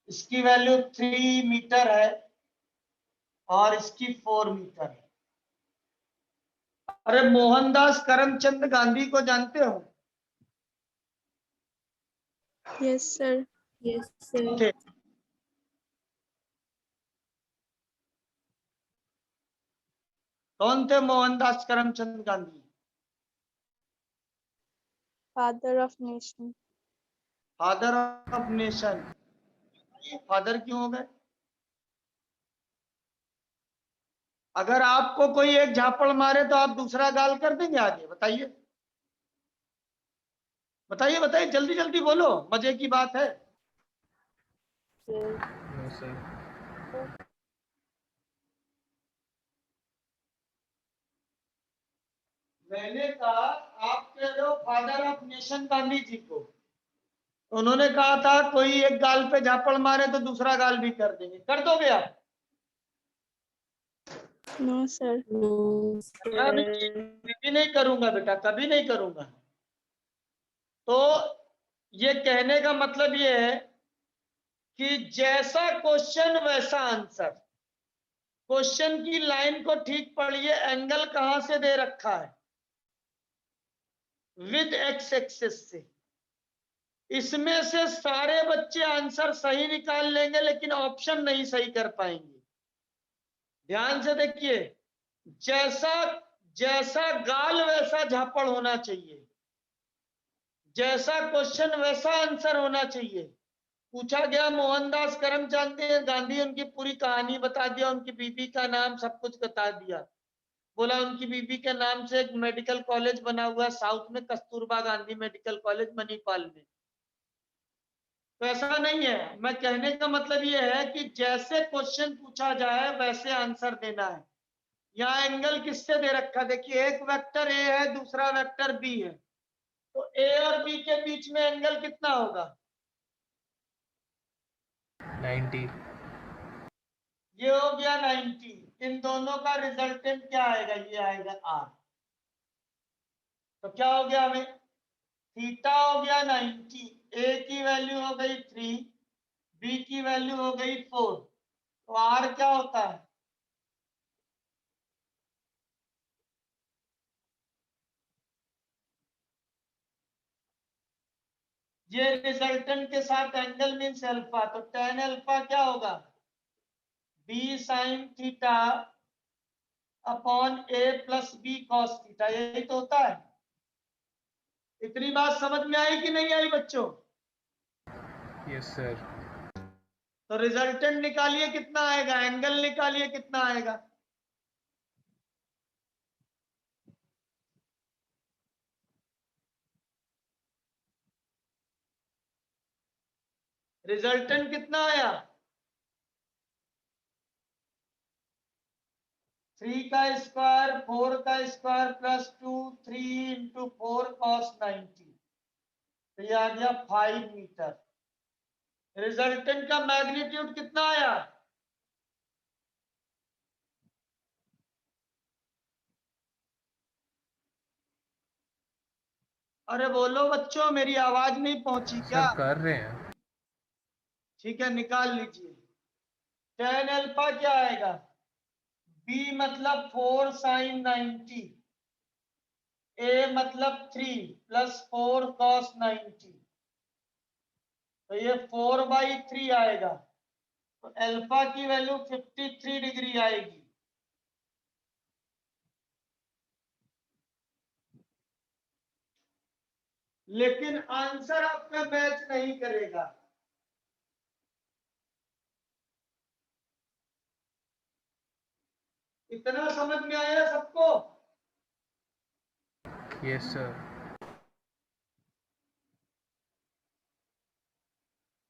इसकी वैल्यू 3 मीटर है और इसकी 4 मीटर है। अरे मोहनदास करमचंद गांधी को जानते हो? Yes sir. Yes, sir. थे। कौन थे Mohandas Karamchand Gandhi? Father of nation. Father of nation. Father क्यों हो गए? अगर आपको कोई एक झापड़ मारे तो आप दूसरा गाल कर देंगे आगे? बताइए बताइए बताइए, जल्दी जल्दी बोलो, मजे की बात है। Sir. No sir. मैंने कहा आप कह रहे हो father of nation Gandhi ji को, उन्होंने कहा था कोई एक गाल पे झापड़ मारे तो दूसरा गाल भी कर देंगे, कर दोगे आप? No sir. No, मैं sir. कभी नहीं करूंगा बेटा, कभी नहीं करूंगा। तो ये कहने का मतलब ये है कि जैसा क्वेश्चन वैसा आंसर। क्वेश्चन की लाइन को ठीक पढ़िए, एंगल कहां से दे रखा है? विद एक्स एक्सिस से। इसमें से सारे बच्चे आंसर सही निकाल लेंगे लेकिन ऑप्शन नहीं सही कर पाएंगे। ध्यान से देखिए, जैसा जैसा गाल वैसा झापड़ होना चाहिए, जैसा क्वेश्चन वैसा आंसर होना चाहिए। पूछा गया मोहनदास करमचंद गांधी, उनकी पूरी कहानी बता दिया, उनकी बीबी का नाम सब कुछ बता दिया। बोला उनकी बीबी के नाम से एक मेडिकल कॉलेज बना हुआ है साउथ में, कस्तूरबा गांधी मेडिकल कॉलेज मणिपाल में। तो ऐसा नहीं है, मैं कहने का मतलब ये है कि जैसे क्वेश्चन पूछा जाए वैसे आंसर देना है। यहाँ एंगल किससे दे रखा? देखिए एक वेक्टर ए है, दूसरा वेक्टर बी है, तो ए और बी के बीच में एंगल कितना होगा? 90। ये हो गया 90। इन दोनों का रिजल्टेंट क्या आएगा? ये आएगा आर। तो क्या हो गया हमें? थीटा हो गया 90, ए की वैल्यू हो गई 3, बी की वैल्यू हो गई 4, तो आर क्या होता है? ये रिजल्टेंट के साथ एंगल मीन्स अल्फा, तो tan अल्फा क्या होगा? बी साइन थीटा अपॉन ए प्लस बी कॉस थीटा, यही तो होता है। इतनी बात समझ में आई कि नहीं आई बच्चों? Yes sir. तो रिजल्टेंट निकालिए कितना आएगा, एंगल निकालिए कितना आएगा। रिजल्टेंट कितना आया? 3 का स्क्वायर 4 का स्क्वायर प्लस 2, 3 इंटू 4 कॉस 90, तो ये आ गया 5 मीटर। रिजल्टेंट का मैग्नीट्यूड कितना आया? अरे बोलो बच्चों, मेरी आवाज नहीं पहुंची क्या? सर कर रहे हैं। ठीक है निकाल लीजिए। tan अल्फा क्या आएगा? b मतलब 4 साइन 90, a मतलब 3 प्लस 4 कॉस 90, तो ये 4/3 आएगा। तो अल्फा की वैल्यू 53 डिग्री आएगी। लेकिन आंसर आपका मैच नहीं करेगा। इतना समझ में आया सबको? Yes sir.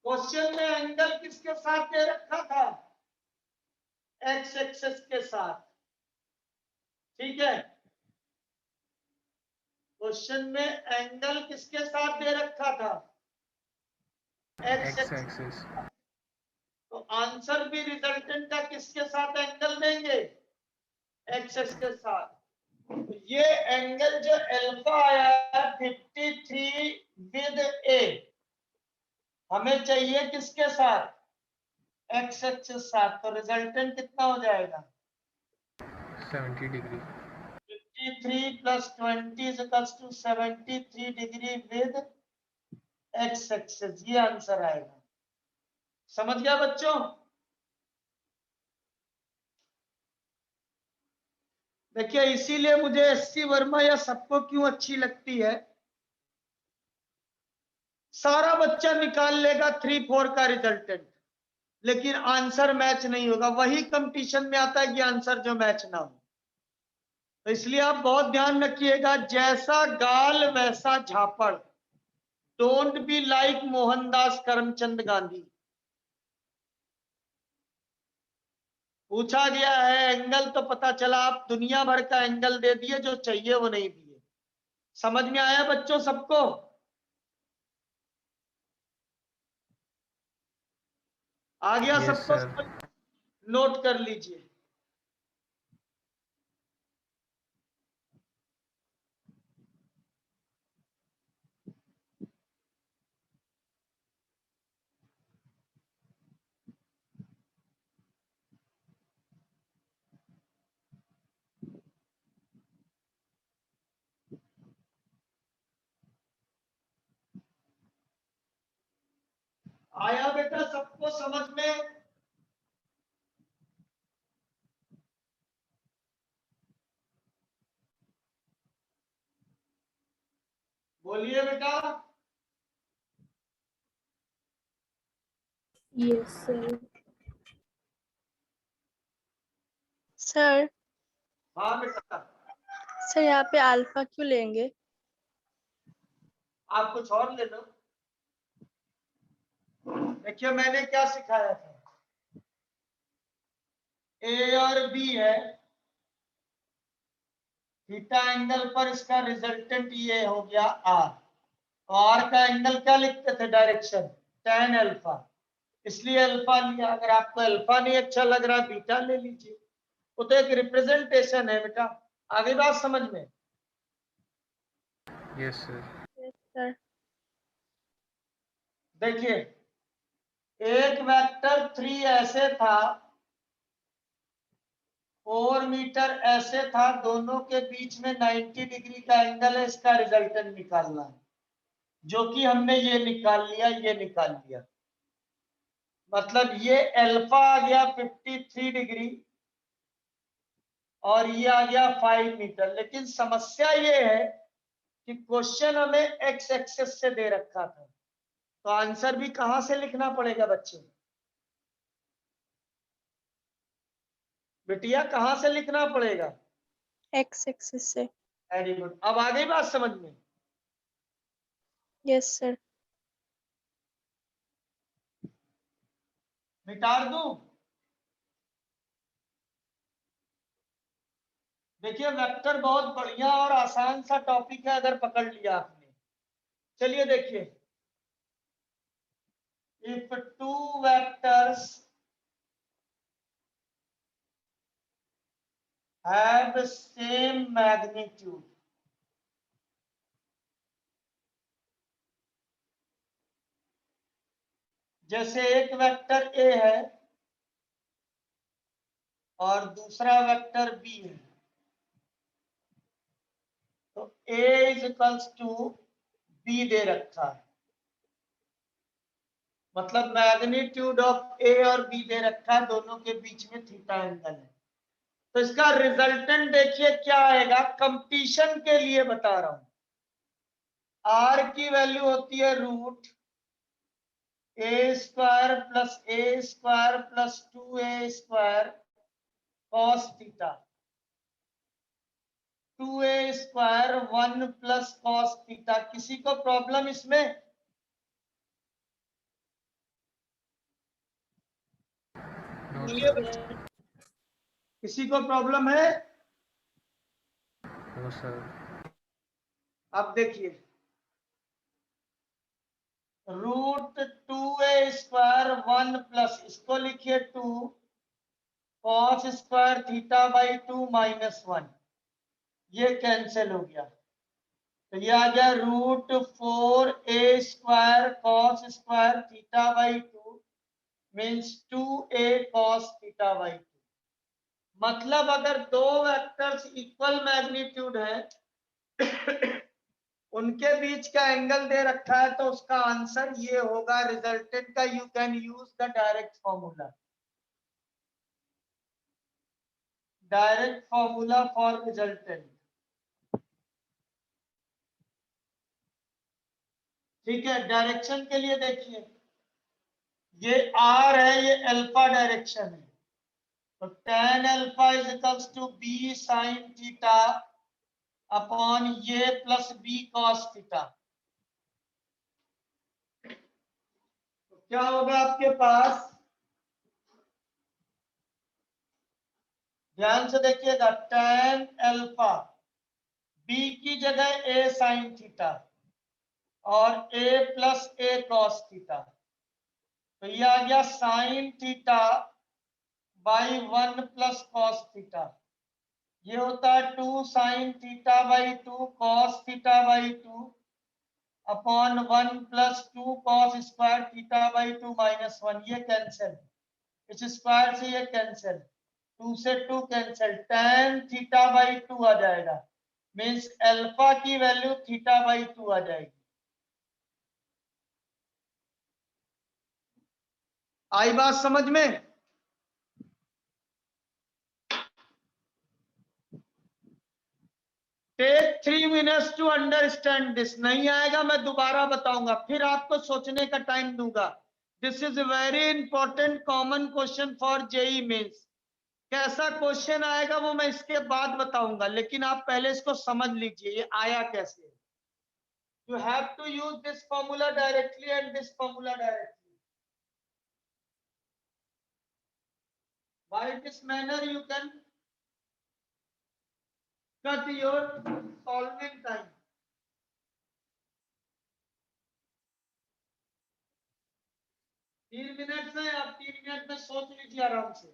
क्वेश्चन में एंगल किसके साथ दे रखा था? एक्स एक्सिस के साथ। ठीक है, क्वेश्चन में एंगल किसके साथ दे रखा था? X x axis. एक्सिस। तो आंसर भी रिजल्टेंट का किसके साथ एंगल देंगे? एक्सिस के साथ। तो ये एंगल जो अल्फा आया है 53 विद ए, हमें चाहिए किसके साथ? एक्स एक्सिस साथ। तो रिजल्टेंट कितना हो जाएगा? 70 degree. 53 plus 20 is equals to 73 degree with X axis. ये आंसर आएगा। समझ गया बच्चों? देखिए, इसीलिए मुझे एससी वर्मा या सबको क्यों अच्छी लगती है। सारा बच्चा निकाल लेगा 3-4 का रिजल्टेंट, लेकिन आंसर मैच नहीं होगा। वही कंपटीशन में आता है कि आंसर जो मैच ना हो। तो इसलिए आप बहुत ध्यान रखिएगा, जैसा गाल वैसा झापड़। Don't be like Mohandas Karamchand Gandhi. पूछा गया है एंगल, तो पता चला आप दुनिया भर का एंगल दे दिए, जो चाहिए वो नहीं दिए। समझ में आया बच्चों सबको? आ गया यस सबको? सर। नोट कर लीजिए। आया बेटा सबको समझ में? बोलिए बेटा। Yes, sir. सर हाँ बेटा, सर यहाँ पे अल्फा क्यों लेंगे? आप कुछ और ले लो। देखिए, मैंने क्या सिखाया था? ए और बी है, थीटा एंगल पर इसका रिजल्टेंट ये हो गया आर। तो आर का एंगल क्या लिखते थे? Direction tan alpha. इसलिए अल्फा लिया। अगर आपको अल्फा नहीं अच्छा लग रहा, बीटा ले लीजिए। वो तो एक रिप्रेजेंटेशन है बेटा। आगे बात समझ में? Yes sir. Yes sir. देखिए, एक वेक्टर 3 ऐसे था, 4 मीटर ऐसे था, दोनों के बीच में 90 डिग्री का एंगल है। इसका रिजल्टेंट निकालना है, जो कि हमने ये निकाल लिया, ये निकाल लिया। मतलब ये अल्फा आ गया 53 डिग्री और ये आ गया 5 मीटर। लेकिन समस्या ये है कि क्वेश्चन हमें एक्स एक्सिस से दे रखा था, तो आंसर भी कहां से लिखना पड़ेगा बच्चे? बिटिया कहां से लिखना पड़ेगा? एक्स एक्सिस से। Very good. अब आ गई बात समझ में? Yes sir. मिटार दूं? देखिए, वेक्टर बहुत बढ़िया और आसान सा टॉपिक है अगर पकड़ लिया आपने। चलिए देखिए, if two vectors have same magnitude, जैसे एक वेक्टर ए है और दूसरा वेक्टर बी है, तो ए इज इक्वल्स टू बी दे रखा है। मतलब मैग्नीट्यूड ऑफ ए और बी दे रखा है, दोनों के बीच में थीटा एंगल है। तो इसका रिजल्टेंट देखिए क्या आएगा, कंपटीशन के लिए बता रहा हूं। आर की वैल्यू होती है root A square plus 2a square cos theta, 2a square 1 plus cos theta. किसी को प्रॉब्लम इसमें? नो ये सर। किसी को प्रॉब्लम है? No sir. अब देखिए, रूट 2a स्क्वायर 1 प्लस, इसको लिखिए 2 cos square theta by 2 minus 1, ये कैंसिल हो गया। तो ये आ गया root 4a square cos square theta by 2 means 2a cos theta by 2। मतलब अगर दो वेक्टर्स इक्वल मैग्नीट्यूड है उनके बीच का एंगल दे रखा है, तो उसका आंसर ये होगा रिजल्टेंट का। You can use the direct formula for resultant. ठीक है, डायरेक्शन के लिए देखिए, ये आर है, ये अल्फा डायरेक्शन है, तो tan alpha is equals to B sine theta upon ये प्लस बी कॉस थीटा। तो क्या होगा आपके पास, ध्यान से देखिएगा, tan अल्फा बी की जगह ए साइन थीटा और ए प्लस ए कॉस थीटा, तो ये आ गया sign theta by 1 plus cos theta. ये होता है 2 sine theta by 2 cos theta by 2 upon 1 plus 2 cos square theta by 2 minus 1। ये कैंसिल, इस स्क्वायर से ये कैंसिल, 2 से 2 कैंसिल, tan थीटा बाई 2 आ जाएगा, मीन्स अल्फा की वैल्यू थीटा बाई 2 आ जाएगी। आई बात समझ में? Take 3 minutes to understand this. नहीं आएगा मैं दोबारा बताऊंगा, फिर आपको सोचने का टाइम दूंगा। This is very important common question for JEE Mains. कैसा क्वेश्चन आएगा वो मैं इसके बाद बताऊंगा, लेकिन आप पहले इसको समझ लीजिए ये आया कैसे। You have to use this formula directly and this formula directly. By this manner you can cut your solving time. तीन मिनट में आप 3 मिनट में सोच लीजिए आराम से।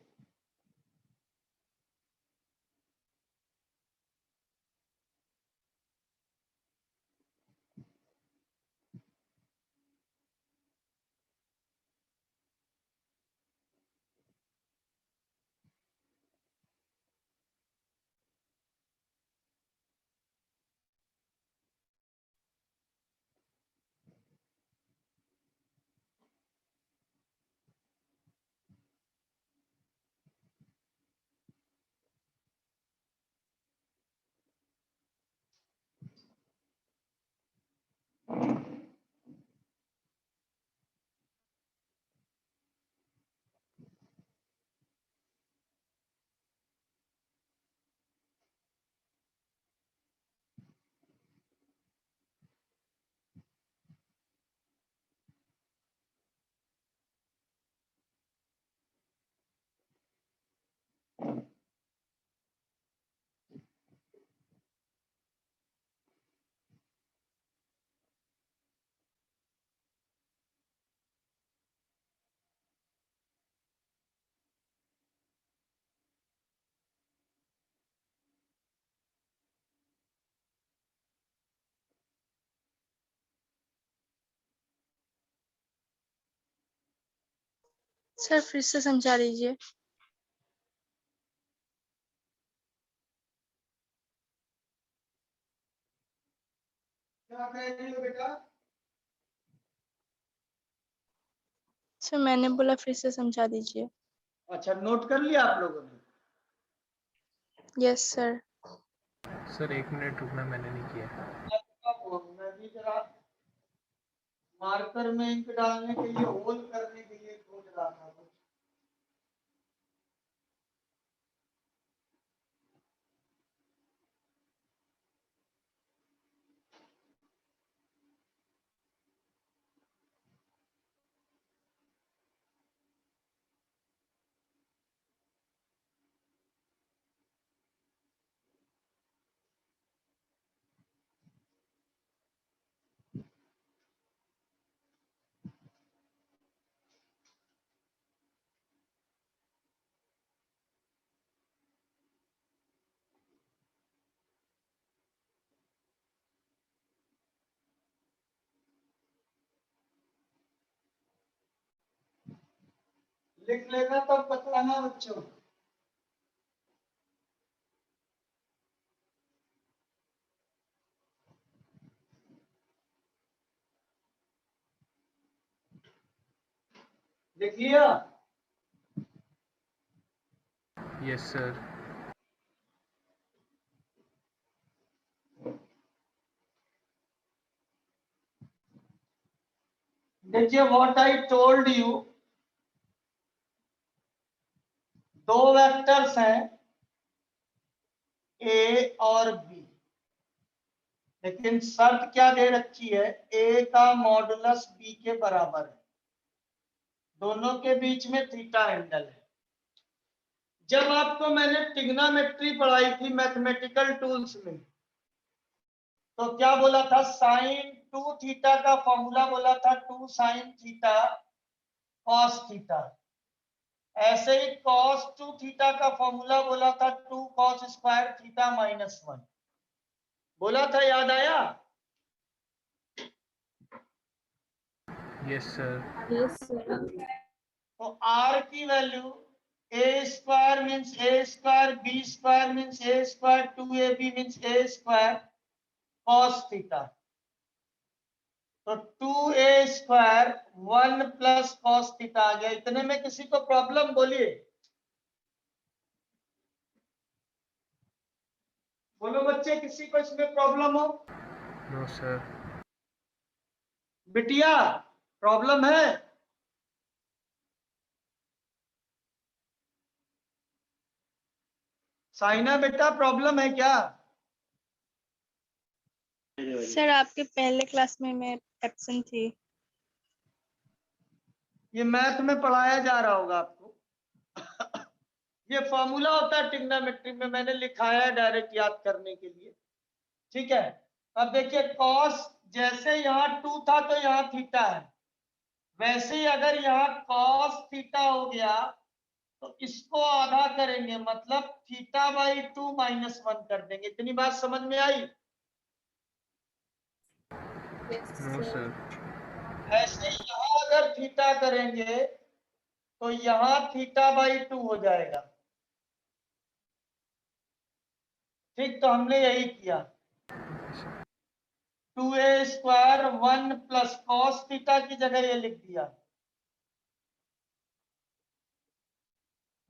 सर फिर से समझा दीजिए। क्या कह रही हो बेटा? सर मैंने बोला फिर से समझा दीजिए। अच्छा, नोट कर लिया आप लोगों ने? Yes sir. सर 1 मिनट रुकना, मैंने नहीं किया। मैं भी जरा मार्कर में इंक डालने के लिए, होल करने के लिए खोज रहा था। लिख लेगा तब बताना बच्चों। लिख लिया? Yes sir. देखिए, व्हाट आई टोल्ड यू, दो वेक्टर्स हैं ए और बी, लेकिन शर्त क्या दे रखी है, ए का मॉडुलस बी के बराबर है, दोनों के बीच में थीटा एंगल है। जब आपको मैंने ट्रिग्नोमेट्री पढ़ाई थी मैथमेटिकल टूल्स में, तो क्या बोला था, साइन 2 थीटा का फॉर्मूला बोला था 2 साइन थीटा कॉस थीटा। ऐसे ही cos 2 थीटा का फॉर्मूला बोला था 2 cos स्क्वायर थीटा माइनस 1, बोला था, याद आया? Yes sir. Yes, sir. तो r की value a square means a square, b square means a square, 2ab means a square cos theta. तो 2a square 1 plus cos theta आ गया। इतने में किसी को प्रॉब्लम, बोलिए, बोलो बच्चे, किसी को इसमें प्रॉब्लम हो? No sir. बिटिया प्रॉब्लम है? साइना बेटा प्रॉब्लम है क्या? सर आपके पहले क्लास में मैं एब्सेंट थी। ये मैथ में पढ़ाया जा रहा होगा आपको। ये फॉर्मूला होता है ट्रिग्नोमेट्री में, मैंने लिखाया है डायरेक्ट याद करने के लिए, ठीक है? अब देखिए, कॉस जैसे यहाँ 2 था तो यहाँ थीटा है, वैसे ही अगर यहाँ कॉस थीटा हो गया तो इसको आधा करेंगे, मतलब थीटा बाई 2 माइनस 1 कर देंगे। इतनी बात समझ में आई? Yes, no sir. सर। ऐसे ही यहाँ अगर थीटा करेंगे तो यहाँ थीटा बाई 2 हो जाएगा। ठीक, तो हमने यही किया, 2a square 1 plus cos theta की जगह ये लिख दिया,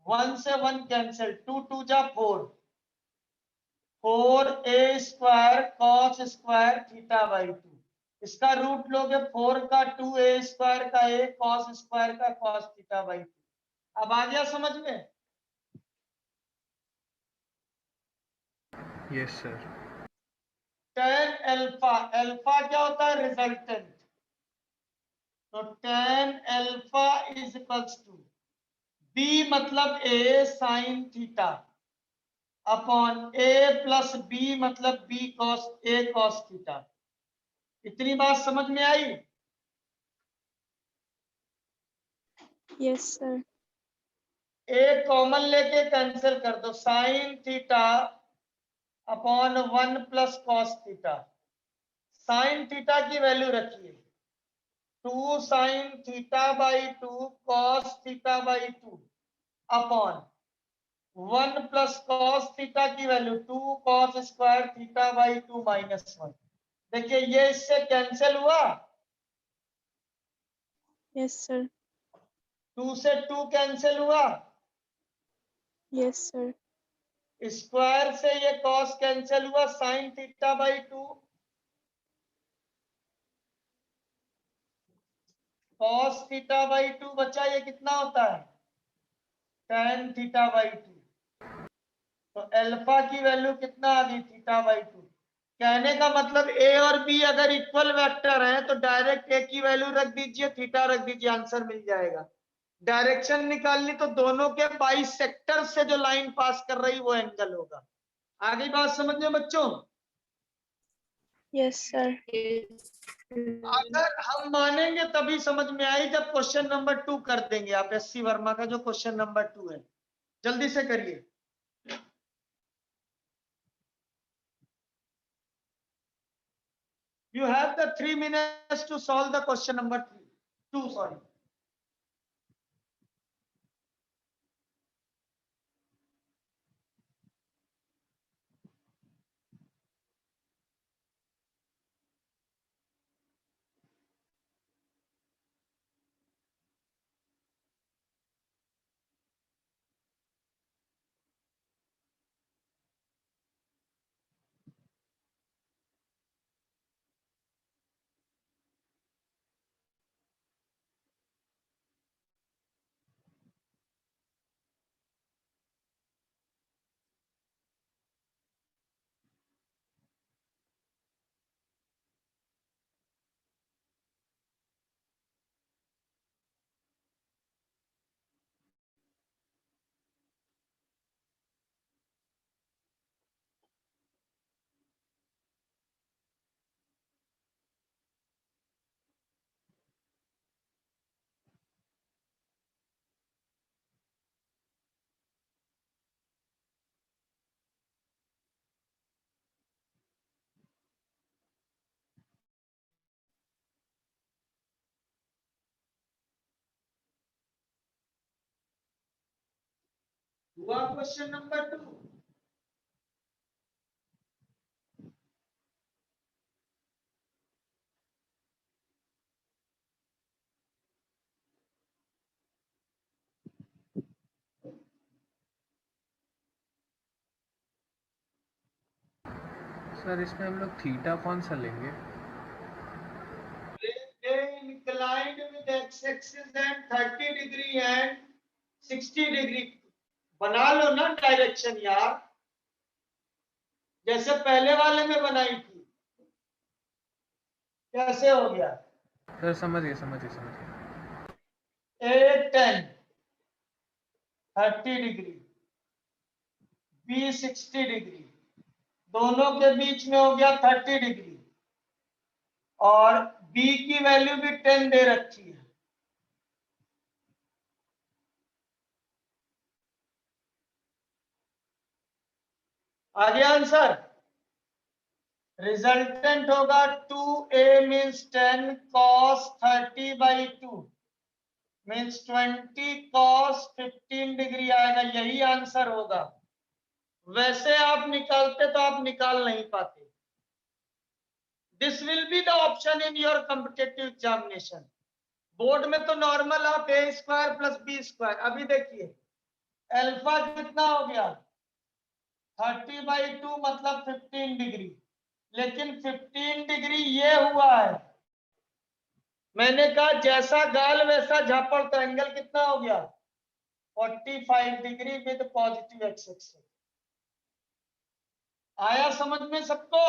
1 से 1 कैंसिल, 2 2 जा 4, 4a square cos square theta by 2। इसका रूट लोगे 4 का 2a स्क्वायर का a, कॉस स्क्वायर का कॉस थीटा बाई 2। अब आ गया समझ में? Yes sir. tan alpha, alpha क्या होता है, रिजल्टेंट, तो tan alpha is equals to b मतलब a sine theta upon a plus b मतलब b cos a cos theta. इतनी बात समझ में आई? Yes sir. a कॉमन लेके कैंसिल कर दो, sine theta upon 1 plus cos theta. Sine theta की वैल्यू रखिए 2 sine theta by 2 cos theta by 2 upon 1 plus cos theta की value 2 cos square theta by 2 minus 1। देखिए ये इससे कैंसिल हुआ, यस सर। 2 से 2 कैंसिल हुआ, यस सर। स्क्वायर से ये कॉस कैंसिल हुआ, sign theta by 2, cos theta by 2 बचा, ये कितना होता है tan थीटा बाई 2। तो अल्फा की वैल्यू कितना आ गई, थीटा बाई 2। कहने का मतलब ए और बी अगर इक्वल वेक्टर है तो डायरेक्ट ए की वैल्यू रख दीजिए, थीटा रख दीजिए, आंसर मिल जाएगा। डायरेक्शन निकालनी तो दोनों के बाइसेक्टर से जो लाइन पास कर रही वो एंगल होगा। आगे बात समझ में बच्चों? Yes sir. Yes. अगर हम मानेंगे तभी समझ में आई जब क्वेश्चन नंबर 2 कर देंगे आप, एससी वर्मा का जो क्वेश्चन नंबर 2 है, जल्दी से करिए। You have the 3 minutes to solve the question number 2, sorry. हुआ क्वेश्चन नंबर 2? सर इसमें हम लोग थीटा कौन सा लेंगे? Inclined with x-axis and 30 degree and 60 degree बना लो ना डायरेक्शन यार, जैसे पहले वाले में बनाई थी। कैसे हो गया? सर समझ गए समझ गए समझ गए। A 10 30 डिग्री, B 60 डिग्री, दोनों के बीच में हो गया 30 डिग्री, और B की वैल्यू भी 10 दे रखी है। आगे आंसर रिजल्टेंट होगा 2a means 10 cos 30 by 2 means 20 cos 15 degree आएगा, यही आंसर होगा। वैसे आप निकालते तो आप निकाल नहीं पाते। This will be the option in your competitive examination. Board में तो नॉर्मल आप ए स्क्वायर प्लस बी स्क्वायर। अभी देखिए अल्फा कितना हो गया 30 बाई 2 मतलब 15 डिग्री, लेकिन 15 डिग्री ये हुआ है, मैंने कहा जैसा गाल वैसा झापड़, तो एंगल कितना हो गया 45 degree with positive X axis. आया समझ में सबको?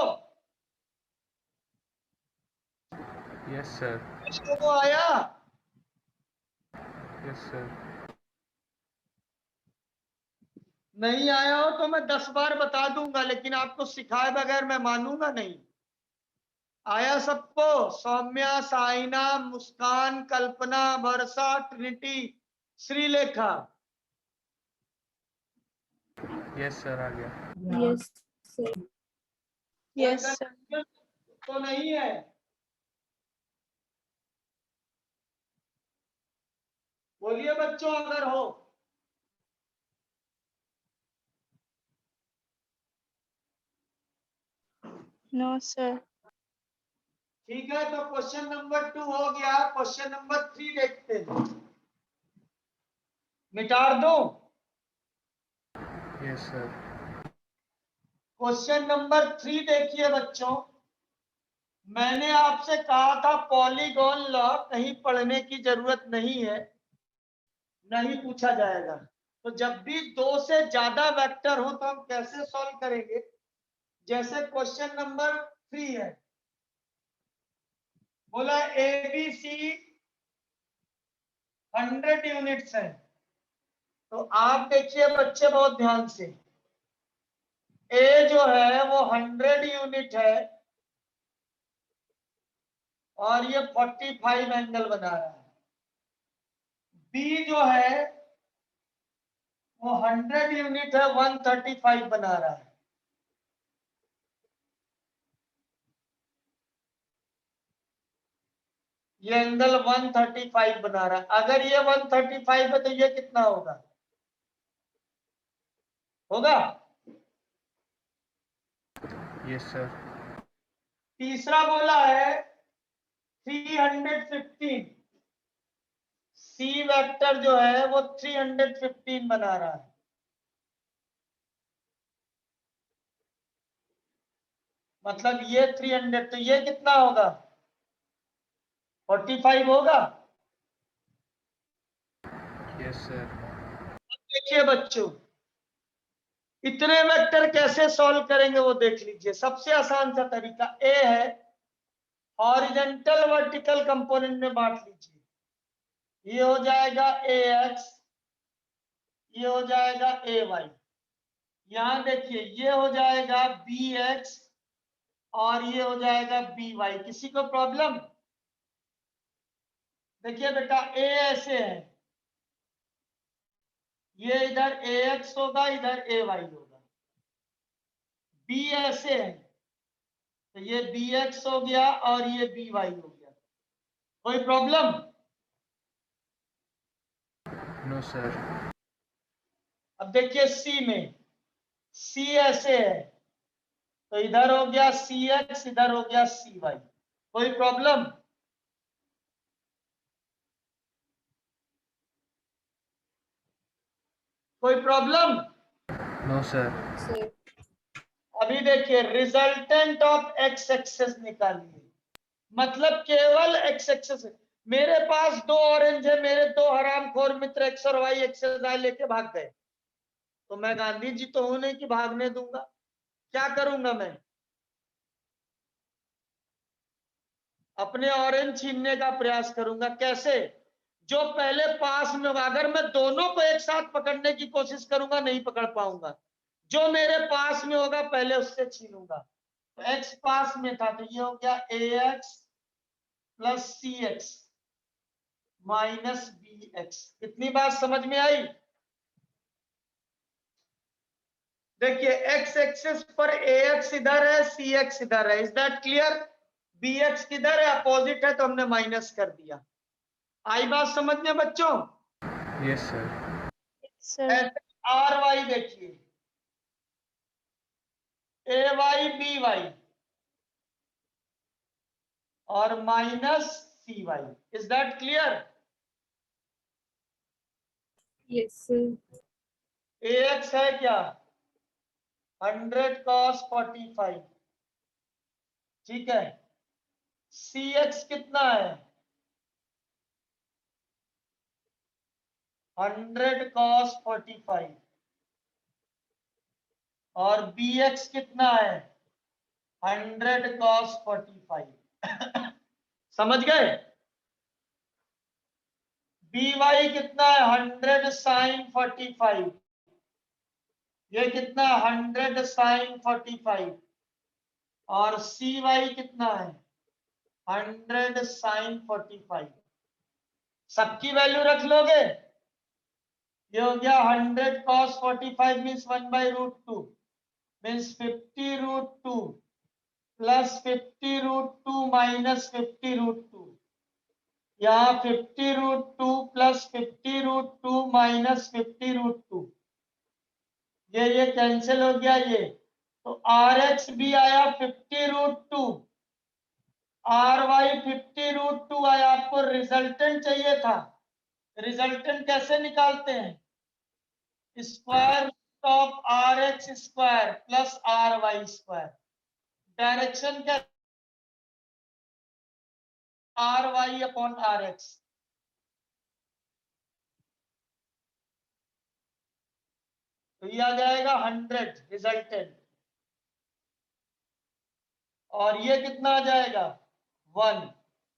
Yes sir. सबको आया? Yes sir. नहीं आया हो तो मैं 10 बार बता दूंगा, लेकिन आपको सिखाए बगैर मैं मानूंगा नहीं। आया सबको? Saumya, Saina, Muskan, Kalpana, Varsha, Trinity, Shrilekha. Yes sir आ गया। Yes, sir. Yes sir. तो नहीं है? बोलिए बच्चों अगर हो। No sir. ठीक है, तो क्वेश्चन नंबर 2 हो गया। क्वेश्चन नंबर 3 देखते हैं। मिटा दूं? Yes sir. क्वेश्चन नंबर 3 देखिए बच्चों, मैंने आपसे कहा था पॉलीगॉन लॉ कहीं पढ़ने की जरूरत नहीं है, नहीं पूछा जाएगा। तो जब भी 2 से ज्यादा वेक्टर हो तो हम कैसे सॉल्व करेंगे? जैसे क्वेश्चन नंबर 3 है, बोला ABC 100 यूनिट्स है। तो आप देखिए बच्चे बहुत ध्यान से, ए जो है वो 100 यूनिट है और ये 45 एंगल बना रहा है। बी जो है वो 100 यूनिट है, 135 बना रहा है। ये एंगल 135 बना रहा है। अगर ये 135 है तो ये कितना होगा? होगा? Yes sir. तीसरा बोला है 315, सी वेक्टर जो है वो 315 बना रहा है। मतलब ये 300, तो ये कितना होगा? 45 होगा? Yes sir. देखिए बच्चों, इतने वेक्टर कैसे सॉल्व करेंगे वो देख लीजिए। सबसे आसान सा तरीका ए है, हॉरिजॉन्टल वर्टिकल कंपोनेंट में बांट लीजिए। ये हो जाएगा AX, ये हो जाएगा AY। यहां देखिए ये हो जाएगा BX और ये हो जाएगा BY। किसी को प्रॉब्लम? देखिए बेटा A ऐसे है, ये इधर AX होगा, इधर AY होगा। B ऐसे है, तो ये BX हो गया और ये BY हो गया। कोई प्रॉब्लम? No sir. अब देखिए C में, C ऐसे है, तो इधर हो गया CX, इधर हो गया CY। कोई प्रॉब्लम? कोई प्रॉब्लम? No sir. sir, अभी देखिए रिजल्टेंट ऑफ एक्स एक्सेस निकालिए, मतलब केवल एक्स एक्सेस। मेरे पास 2 ऑरेंज है, मेरे 2 हरामखोर मित्र एक्स और वाई एक्सरसाइज लेके भाग गए, तो मैं गांधी जी तो हूं नहीं कि भागने दूंगा। क्या करूंगा मैं? अपने ऑरेंज छीनने का प्रयास करूंगा। कैसे? जो पहले पास में होगा। अगर मैं दोनों को एक साथ पकड़ने की कोशिश करूंगा नहीं पकड़ पाऊंगा। जो मेरे पास में होगा पहले उससे छीनूंगा। तो एक्स पास में था, तो ये हो गया AX plus CX minus BX। इतनी बात समझ में आई? देखिए एक्स एक्सिस पर AX इधर है, CX इधर है। Is that clear? BX किधर है? अपोजिट है, तो हमने माइनस कर दिया। आई बात समझ में बच्चों? Yes sir. सर ऐसे RY देखिए, AY BY और minus CY। Is that clear? yes sir, AX है क्या? 100 cos 45, ठीक है। CX कितना है? 100 cos 45 और BX कितना है? 100 cos 45। समझ गए? BY कितना है? 100 sin 45। ये कितना? 100 sin 45 और CY कितना है? 100 sin 45। सबकी वैल्यू रख लोगे? ये हो गया 100 cos 45 means 1/√2 means 50√2 plus 50√2 minus 50√2। यहाँ 50√2 प्लस 50√2 माइनस 50√2, ये कैंसिल हो गया। ये तो RX भी आया 50√2, RY 50√2 आया। आपको रिजल्टेंट चाहिए था। रिजल्टेंट कैसे निकालते हैं? Square root of R X square plus R Y square. Direction क्या, R Y upon R X. तो ये आ जाएगा 100 रिजल्टेंट, और ये कितना आ जाएगा 1।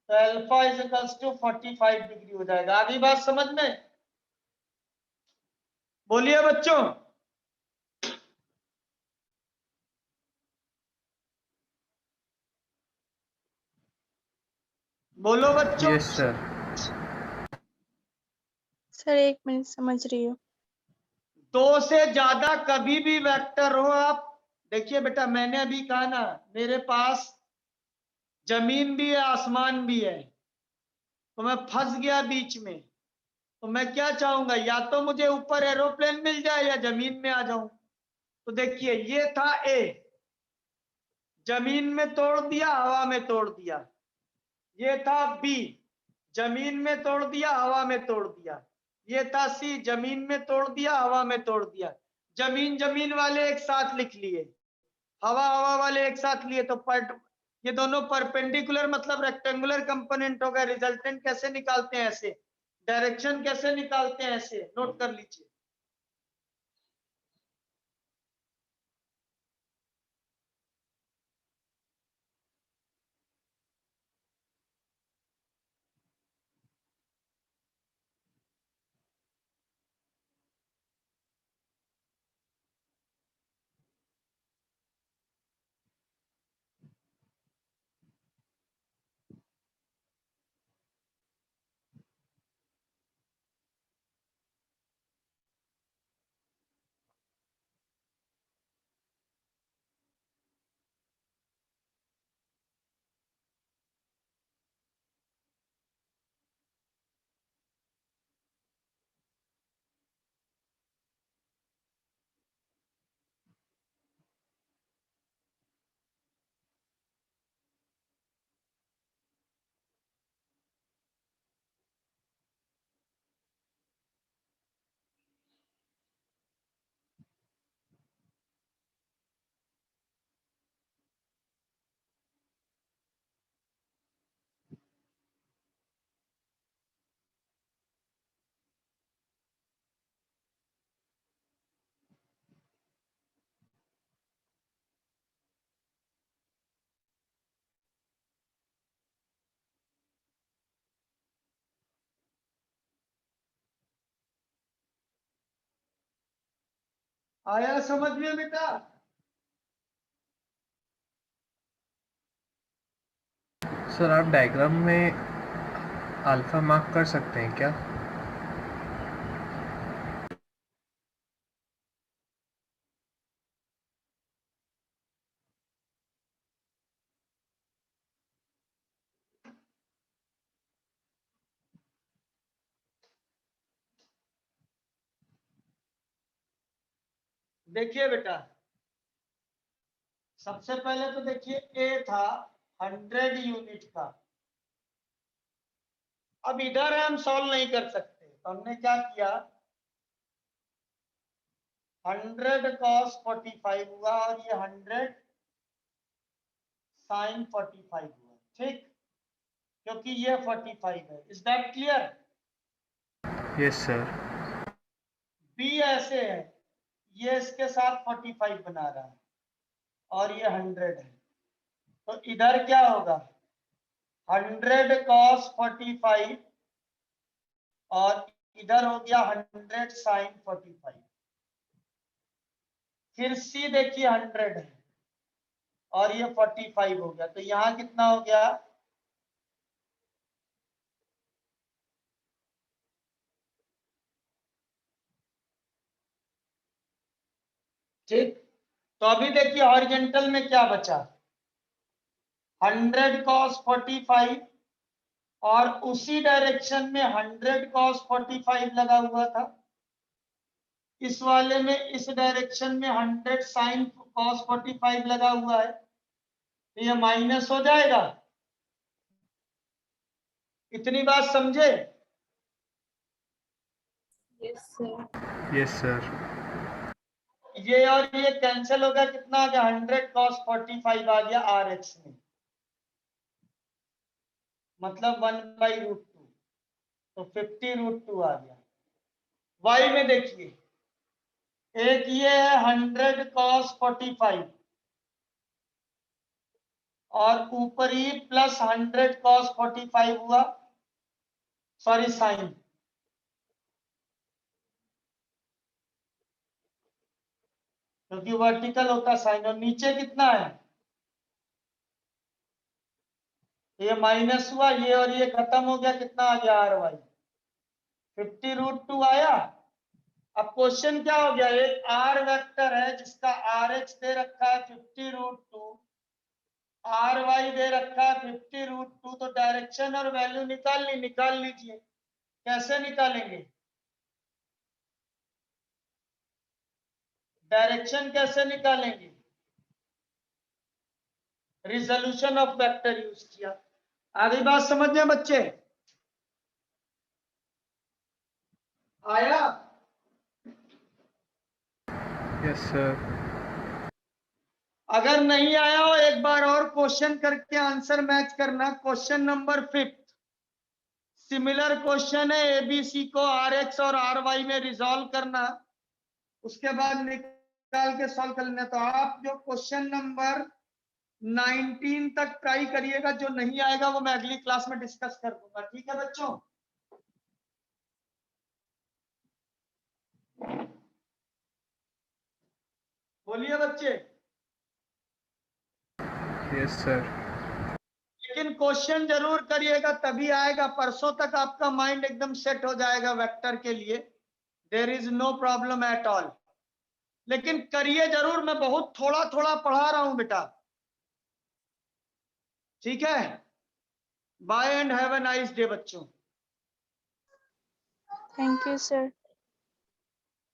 तो alpha is equals to 45 degree हो जाएगा। आगे बात समझ में? बोलिए बच्चों। बोलो बच्चों। Yes sir. सर 1 मिनट समझ रही हूँ। 2 से ज्यादा कभी भी वेक्टर हो आप, देखिए बेटा मैंने अभी कहा ना, मेरे पास जमीन भी है आसमान भी है, तो मैं फंस गया बीच में, तो मैं क्या चाहूंगा, या तो मुझे ऊपर एरोप्लेन मिल जाए या जमीन में आ जाऊं। तो देखिए ये था ए, जमीन में तोड़ दिया हवा में तोड़ दिया। ये था बी, जमीन में तोड़ दिया हवा में तोड़ दिया। ये था सी, जमीन में तोड़ दिया हवा में तोड़ दिया। जमीन जमीन वाले एक साथ लिख लिए, हवा हवा वाले एक साथ लिए, तो ये दोनों परपेंडिकुलर मतलब रेक्टेंगुलर कंपोनेंट हो गए। रिजल्टेंट कैसे निकालते हैं ऐसे, डायरेक्शन कैसे निकालते हैं ऐसे, नोट कर लीजिए। आया समझ में बेटा? सर आप डायग्राम में अल्फा मार्क कर सकते हैं क्या? देखिए बेटा, सबसे पहले तो देखिए ए था 100 यूनिट का। अब इधर हम सॉल्व नहीं कर सकते, तो हमने क्या किया, 100 cos 45 हुआ और ये 100 sin 45 हुआ, ठीक, क्योंकि ये 45 है। Is that clear? Yes sir. B ऐसे है, ये इसके साथ 45 बना रहा है और ये 100 है, तो इधर क्या होगा 100 cos 45 और इधर हो गया 100 sin 45। फिर सी देखिए 100 है और ये 45 हो गया, तो यहां कितना हो गया, ठीक। तो अभी देखिए हॉरिजॉन्टल में क्या बचा, 100 cos 45 और उसी डायरेक्शन में 100 cos 45 लगा हुआ था। इस वाले में इस डायरेक्शन में 100 sin cos 45 लगा हुआ है, तो ये माइनस हो जाएगा। इतनी बात समझे? Yes, sir. Yes sir. ये और ये कैंसिल हो गया, कितना आ गया 100 cos 45 आ गया RX में, मतलब 1/√2, तो 50√2 आ गया। Y में देखिए, एक ये है 100 cos 45 और ऊपरी प्लस 100 cos 45 हुआ, सॉरी साइन, क्योंकि वर्टिकल होता साइन, और नीचे कितना है, ये माइनस हुआ, ये और ये खत्म हो गया, कितना आ गया RY 50√2 आया। अब क्वेश्चन क्या हो गया, एक R वेक्टर है जिसका RH दे रखा है 50√2, RY दे रखा है 50√2, तो डायरेक्शन और वैल्यू निकाल लीजिए। कैसे निकालेंगे, डायरेक्शन कैसे निकालेंगे, रिजोल्यूशन ऑफ वेक्टर यूज किया। आगे बात समझ में बच्चे आया? Yes sir. अगर नहीं आया हो एक बार और क्वेश्चन करके आंसर मैच करना। क्वेश्चन नंबर 5 सिमिलर क्वेश्चन है, ABC को RX और RY में रिजॉल्व करना, उसके बाद निकाल के सॉल्व कर लेना। तो आप जो क्वेश्चन नंबर 19 तक ट्राई करिएगा, जो नहीं आएगा वो मैं अगली क्लास में डिस्कस कर दूंगा, ठीक है बच्चों? बोलिए बच्चे। Yes sir. लेकिन क्वेश्चन जरूर करिएगा, तभी आएगा। परसों तक आपका माइंड एकदम सेट हो जाएगा वेक्टर के लिए, there is no problem at all. लेकिन करिए जरूर, मैं बहुत थोड़ा थोड़ा पढ़ा रहा हूं बेटा, ठीक है? Bye and have a nice day बच्चों। Thank you sir.